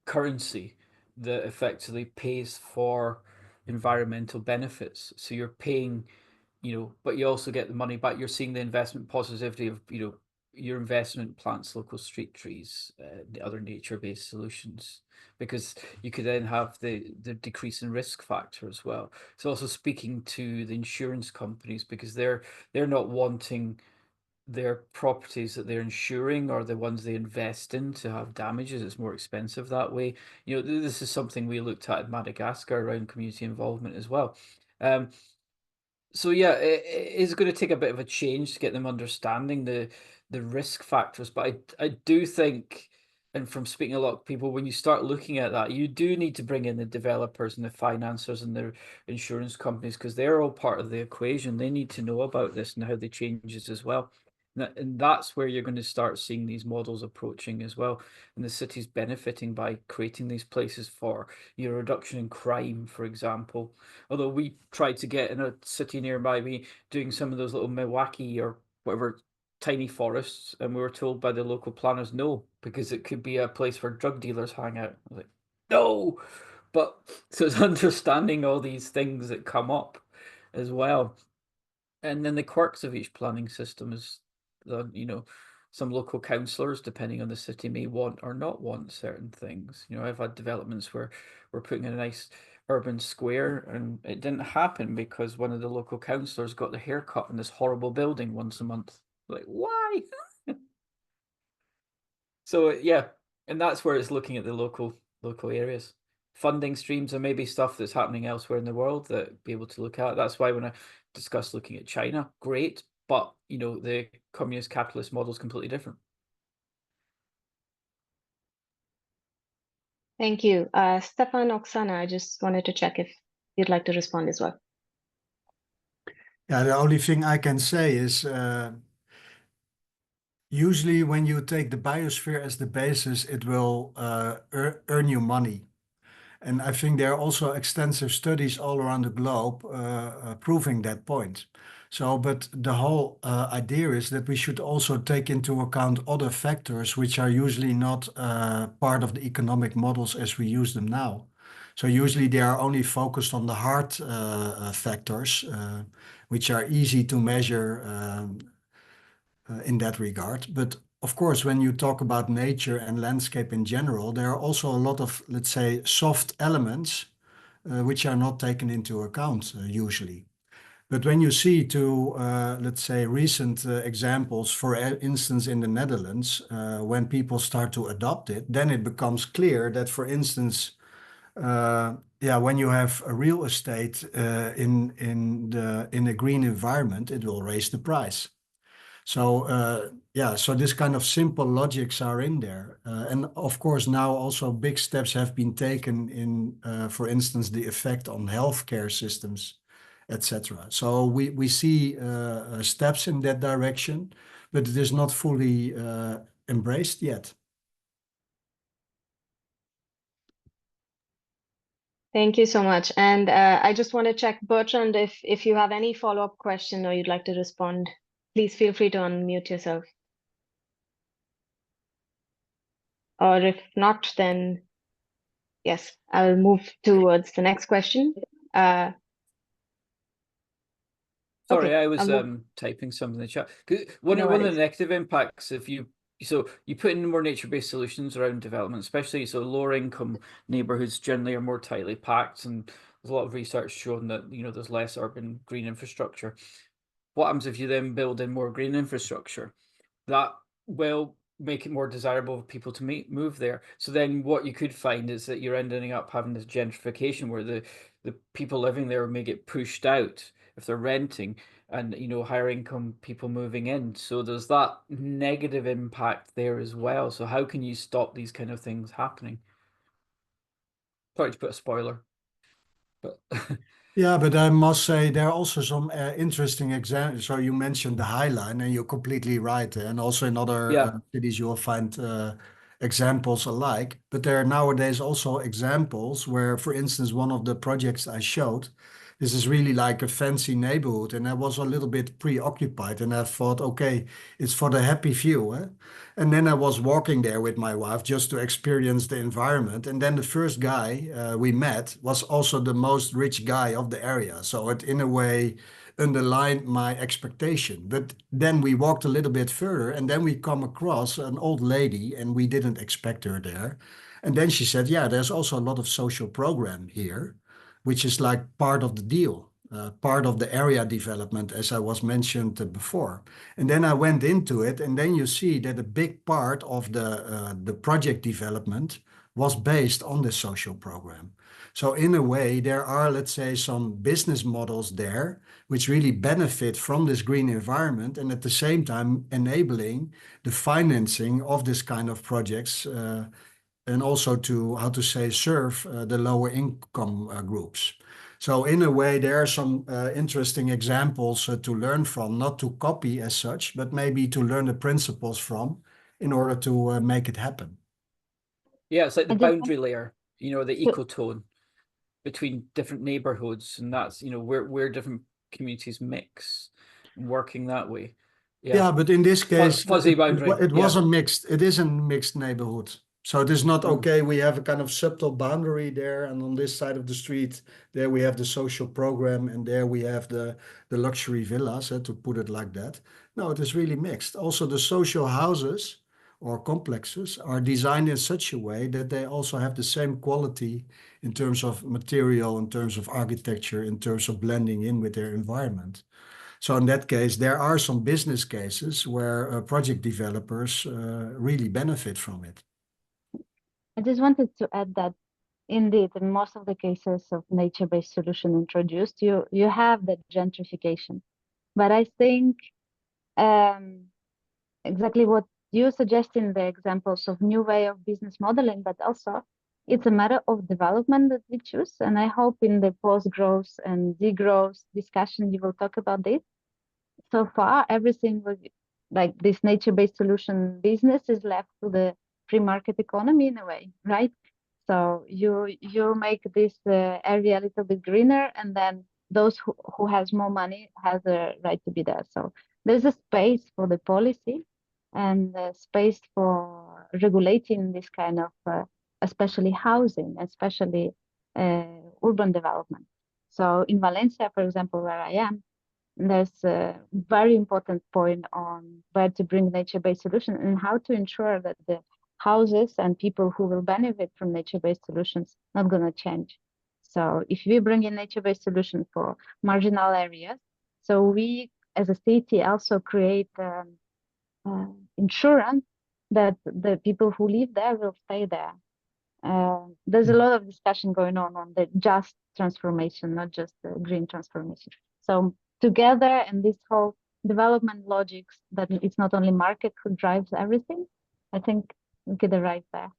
currency that effectively pays for environmental benefits? So you're paying, but you also get the money back. You're seeing the investment positivity of, your investment plants local street trees, the other nature-based solutions, because you could then have the decrease in risk factor as well. It's also speaking to the insurance companies, because they're not wanting their properties that they're insuring or the ones they invest in to have damages. It's more expensive that way. This is something we looked at in Madagascar around community involvement as well. So yeah, it is going to take a bit of a change to get them understanding the risk factors. But I do think, and from speaking to a lot of people, when you start looking at that, you do need to bring in the developers and the financiers and the insurance companies, because they're all part of the equation. They need to know about this and how they change this as well. And that's where you're going to start seeing these models approaching as well. And the city's benefiting by creating these places for reduction in crime, for example. Although we tried to get in a city nearby me doing some of those little Milwaukee or whatever tiny forests, and we were told by the local planners no, because it could be a place where drug dealers hang out. I was like, no. But so it's understanding all these things that come up as well. And then the quirks of each planning system is some local councillors, depending on the city, may want or not want certain things. I've had developments where we're putting in a nice urban square and it didn't happen because one of the local councillors got the haircut in this horrible building once a month. Like, why? So yeah, and that's where it's looking at the local areas. Funding streams and maybe stuff that's happening elsewhere in the world that be able to look at. That's why when I discuss looking at China, great, but the communist capitalist model is completely different. Thank you. Stefan, Oksana, I just wanted to check if you'd like to respond as well. Yeah, the only thing I can say is usually when you take the biosphere as the basis, it will earn you money. And I think there are also extensive studies all around the globe proving that point. So, but the whole idea is that we should also take into account other factors which are usually not part of the economic models as we use them now. So usually they are only focused on the hard factors, which are easy to measure in that regard. But of course, when you talk about nature and landscape in general, there are also a lot of, let's say, soft elements which are not taken into account usually. But when you see let's say, recent examples, for instance, in the Netherlands, when people start to adopt it, then it becomes clear that, for instance, when you have a real estate in a green environment, it will raise the price. So so this kind of simple logics are in there. And of course, now also big steps have been taken in, for instance, the effect on healthcare systems, etc. So we see steps in that direction, but it is not fully embraced yet. Thank you so much. And I just want to check, Bertrand, if you have any follow-up question or you'd like to respond, please feel free to unmute yourself. Or if not, then yes, I'll move towards the next question. Sorry, okay, I was I'll move. typing something in the chat. 'Cause one No of the worries. negative impacts if you put in more nature-based solutions around development, especially lower income neighborhoods generally are more tightly packed, and there's a lot of research showing that there's less urban green infrastructure. What happens if you then build in more green infrastructure? That will make it more desirable for people to move there. So then what you could find is that you're ending up having this gentrification where the people living there may get pushed out if they're renting, and higher income people moving in. So there's that negative impact there as well. So how can you stop these kind of things happening? Sorry to put a spoiler, but Yeah, but I must say there are also some interesting examples. So you mentioned the High Line, and you're completely right. And also in other yeah. cities, you will find examples alike. But there are nowadays also examples where, for instance, one of the projects I showed, this is really like a fancy neighborhood, and I was a little bit preoccupied, and I thought, okay, it's for the happy few, eh? And then I was walking there with my wife just to experience the environment. And then the first guy we met was also the most rich guy of the area. So it, in a way, underlined my expectation. But then we walked a little bit further, and then we come across an old lady, and we didn't expect her there. And then she said, yeah, there's also a lot of social program here, which is like part of the deal. Part of the area development, as I was mentioned before. And then I went into it, and then you see that a big part of the project development was based on the social program. So in a way, there are, let's say, some business models there which really benefit from this green environment, and at the same time enabling the financing of this kind of projects, and also to, how to say, serve the lower income groups. So in a way, there are some interesting examples to learn from, not to copy as such, but maybe to learn the principles from in order to make it happen. Yeah, it's like the I just want boundary layer, the to, ecotone between different neighborhoods, and that's where different communities mix and working that way. Yeah. Yeah, but in this case, Fuzzy boundary. it was Yeah. a mixed, it is a mixed neighborhood. So it is not okay, we have a kind of subtle boundary there, and on this side of the street, there we have the social program, and there we have the luxury villas, to put it like that. No, it is really mixed. Also, the social houses or complexes are designed in such a way that they also have the same quality in terms of material, in terms of architecture, in terms of blending in with their environment. So in that case, there are some business cases where project developers really benefit from it. I just wanted to add that indeed, in most of the cases of nature-based solution introduced, you have the gentrification. But I think um, exactly what you suggest in the examples of new way of business modeling, but also it's a matter of development that we choose. And I hope in the post-growth and degrowth discussion, you will talk about this. So far, everything was like this nature-based solution business is left to the free market economy in a way, right? So you make this area a little bit greener, and then those who has more money has a right to be there. So there's a space for the policy and a space for regulating this kind of, especially housing, especially urban development. So in Valencia, for example, where I am, there's a very important point on where to bring nature-based solution and how to ensure that the houses and people who will benefit from nature-based solutions not going to change. So if we bring in nature-based solution for marginal areas, so we as a city also create insurance that the people who live there will stay there. There's a lot of discussion going on the just transformation, not just the green transformation. So together, and this whole development logics that it's not only market who drives everything, I think we could arrive there.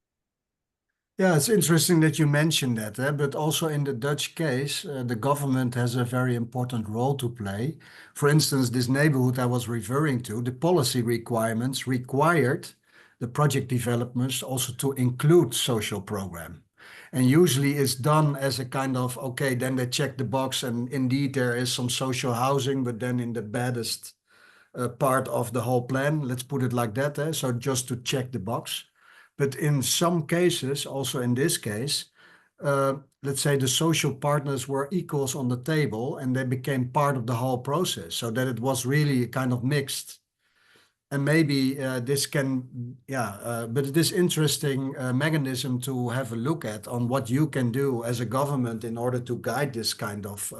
Yeah, it's interesting that you mentioned that, but also in the Dutch case, the government has a very important role to play. For instance, this neighborhood I was referring to, the policy requirements required the project developments also to include social program. And usually it's done as a kind of, okay, then they check the box, and indeed there is some social housing, but then in the baddest part of the whole plan, let's put it like that. So just to check the box. But in some cases, also in this case, let's say the social partners were equals on the table, and they became part of the whole process, so that it was really kind of mixed. And maybe this can, but it is interesting mechanism to have a look at on what you can do as a government in order to guide this kind of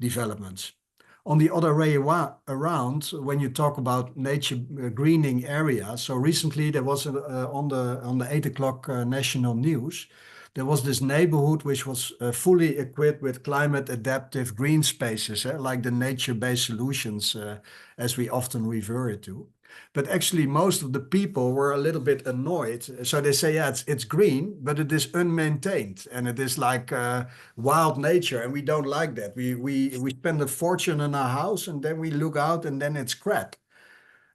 developments. On the other way around, when you talk about nature greening areas, so recently there was on the 8 o'clock national news, there was this neighborhood which was fully equipped with climate adaptive green spaces, like the nature-based solutions, as we often refer it to. But actually, most of the people were a little bit annoyed. So they say, yeah, it's green, but it is unmaintained, and it is like wild nature, and we don't like that. We spend a fortune on our house, and then we look out, and then it's crap.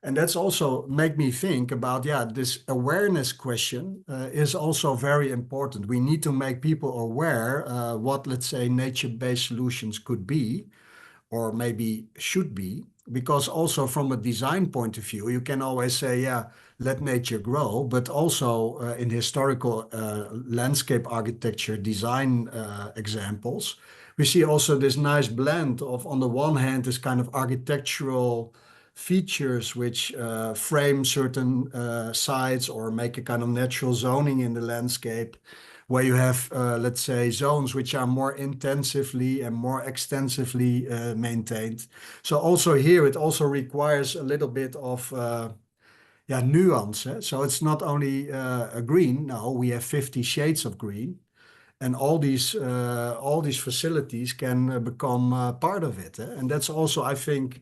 And that's also make me think about, yeah, this awareness question is also very important. We need to make people aware what, let's say, nature-based solutions could be, or maybe should be, because also from a design point of view, you can always say, yeah, let nature grow, but also in historical landscape architecture design examples, we see also this nice blend of, on the one hand, this kind of architectural features which frame certain sites or make a kind of natural zoning in the landscape, where you have, let's say, zones which are more intensively and more extensively maintained. So also here, it also requires a little bit of nuance. So it's not only a green. No, we have 50 shades of green, and all these facilities can become part of it. And that's also, I think,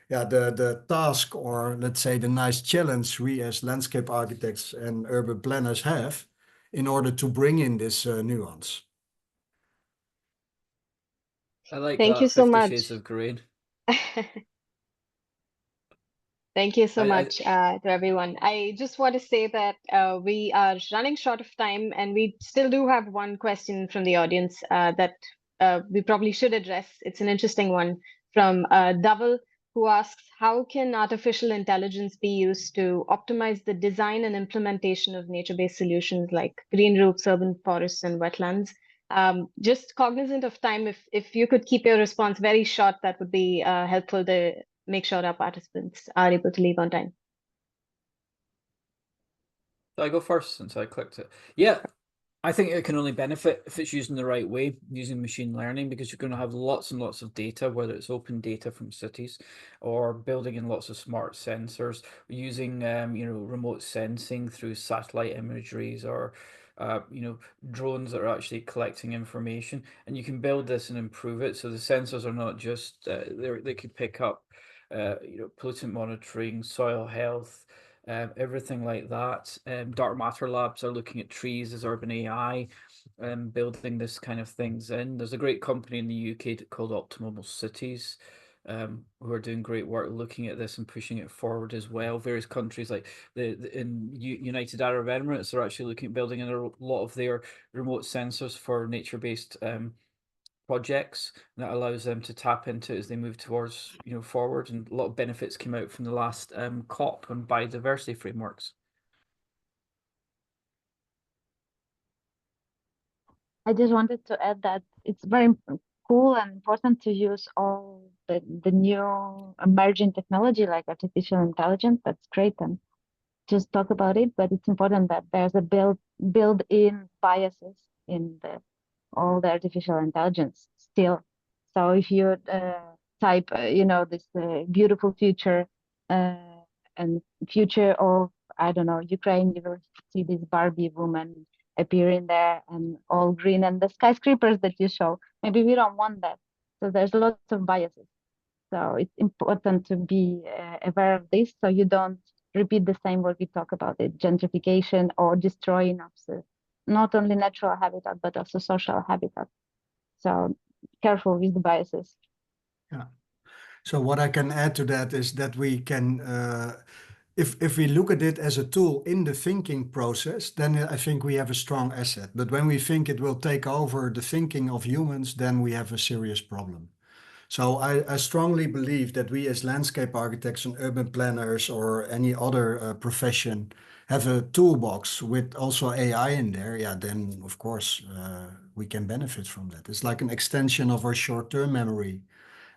yeah, the task, or let's say the nice challenge we as landscape architects and urban planners have in order to bring in this nuance. I like Thank you that, so 50 much. Shades of Green. Thank you so I much to everyone. I just want to say that we are running short of time, and we still do have one question from the audience that we probably should address. It's an interesting one from Dhaval, who asks, how can artificial intelligence be used to optimize the design and implementation of nature-based solutions like green roofs, urban forests, and wetlands? Just cognizant of time, if you could keep your response very short, that would be helpful to make sure our participants are able to leave on time. I go first since I clicked it. Yeah, I think it can only benefit if it's used in the right way, using machine learning, because you're going to have lots and lots of data, whether it's open data from cities or building in lots of smart sensors, using remote sensing through satellite imageries, or drones that are actually collecting information, and you can build this and improve it. So the sensors are not just they could pick up pollutant monitoring, soil health, everything like that. Dark Matter Labs are looking at trees as urban AI, building this kind of things in. There's a great company in the UK called Optimal Cities, who are doing great work looking at this and pushing it forward as well. Various countries like in United Arab Emirates are actually looking at building in a lot of their remote sensors for nature-based projects, and that allows them to tap into it as they move towards forward. And a lot of benefits came out from the last COP on biodiversity frameworks. I just wanted to add that it's very cool and important to use all the new emerging technology like artificial intelligence. That's great, and just talk about it. But it's important that there's a built-in biases in all the artificial intelligence still. So if you type, this beautiful future and future of, I don't know, Ukraine, you will see this Barbie woman appearing there and all green, and the skyscrapers that you show, maybe we don't want that. So there's lots of biases. So it's important to be aware of this, so you don't repeat the same what we talk about it, gentrification or destroying of not only natural habitat, but also social habitat. So careful with the biases. Yeah. So what I can add to that is that we can, if we look at it as a tool in the thinking process, then I think we have a strong asset. But when we think it will take over the thinking of humans, then we have a serious problem. So I strongly believe that we as landscape architects and urban planners or any other profession have a toolbox with also AI in there. Yeah, then of course we can benefit from that. It's like an extension of our short-term memory,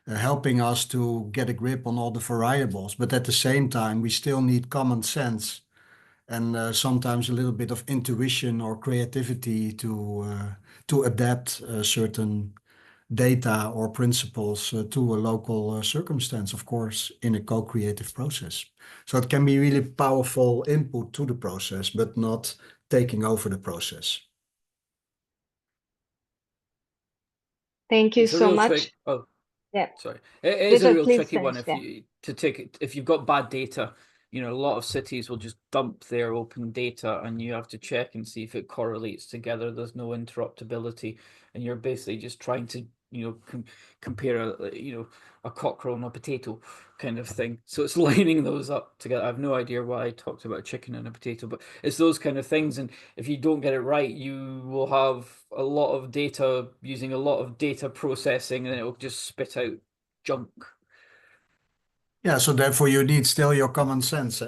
helping us to get a grip on all the variables. But at the same time, we still need common sense and sometimes a little bit of intuition or creativity to adapt certain data or principles to a local circumstance, of course, in a co-creative process. So it can be really powerful input to the process, but not taking over the process. Thank you It's a so real much. trick. Oh, Yeah, sorry. It is a Richard, real please tricky finish. one Yeah. if you've got bad data. You know, a lot of cities will just dump their open data, and you have to check and see if it correlates together. There's no interruptibility, and you're basically just trying to, compare a cockerel and a potato kind of thing. So it's lining those up together. I have no idea why I talked about a chicken and a potato, but it's those kind of things. And if you don't get it right, you will have a lot of data using a lot of data processing, and it will just spit out junk. Yeah, so therefore you need still your common sense.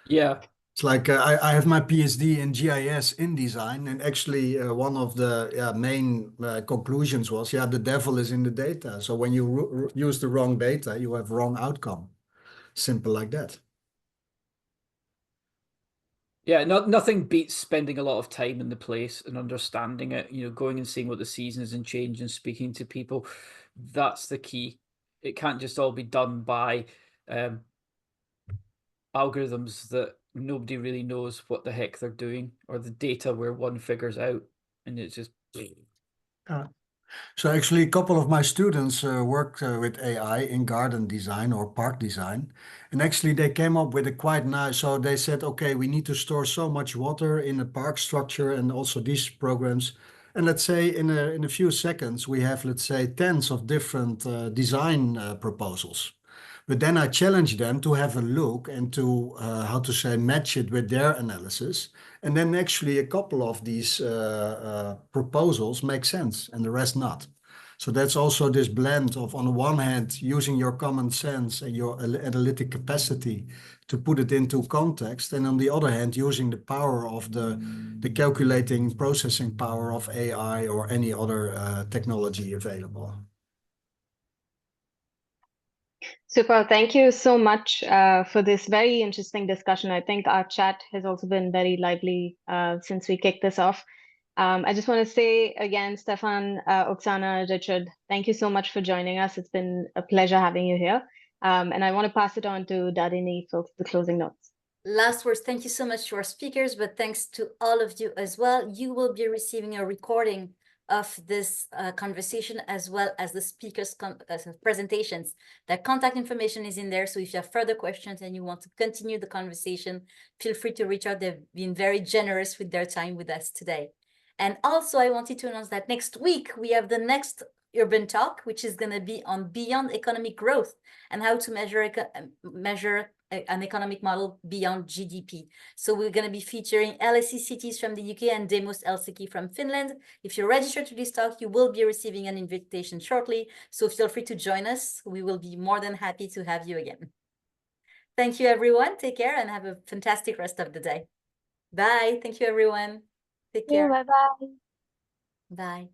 Yeah. It's like I have my PhD in GIS in design, and actually one of the main conclusions was, the devil is in the data. So when you use the wrong data, you have wrong outcome. Simple like that. Yeah, nothing beats spending a lot of time in the place and understanding it, going and seeing what the season is and change and speaking to people. That's the key. It can't just all be done by algorithms that nobody really knows what the heck they're doing, or the data where one figures out and it's just... So actually, a couple of my students worked with AI in garden design or park design. And actually, they came up with a quite nice, so they said, okay, we need to store so much water in a park structure and also these programs. And let's say in a few seconds, we have, let's say, tens of different design proposals. But then I challenge them to have a look and to, how to say, match it with their analysis. And then actually a couple of these proposals make sense and the rest not. So that's also this blend of, on the one hand, using your common sense and your analytic capacity to put it into context. And on the other hand, using the power of the calculating processing power of AI or any other technology available. Super. Thank you so much for this very interesting discussion. I think our chat has also been very lively since we kicked this off. I just want to say again, Stefan, Oksana, Richard, thank you so much for joining us. It's been a pleasure having you here. And I want to pass it on to Darini for the closing notes. Last words. Thank you so much to our speakers, but thanks to all of you as well. You will be receiving a recording of this conversation as well as the speakers' presentations. Their contact information is in there, so if you have further questions and you want to continue the conversation, feel free to reach out. They've been very generous with their time with us today. And also, I wanted to announce that next week we have the next Urban Talk, which is going to be on beyond economic growth and how to measure an economic model beyond GDP. So we're going to be featuring LSE cities from the UK and Demos Helsinki from Finland. If you're registered to this talk, you will be receiving an invitation shortly. So feel free to join us. We will be more than happy to have you again. Thank you, everyone. Take care and have a fantastic rest of the day. Bye. Thank you, everyone. Take care. Bye-bye. Bye.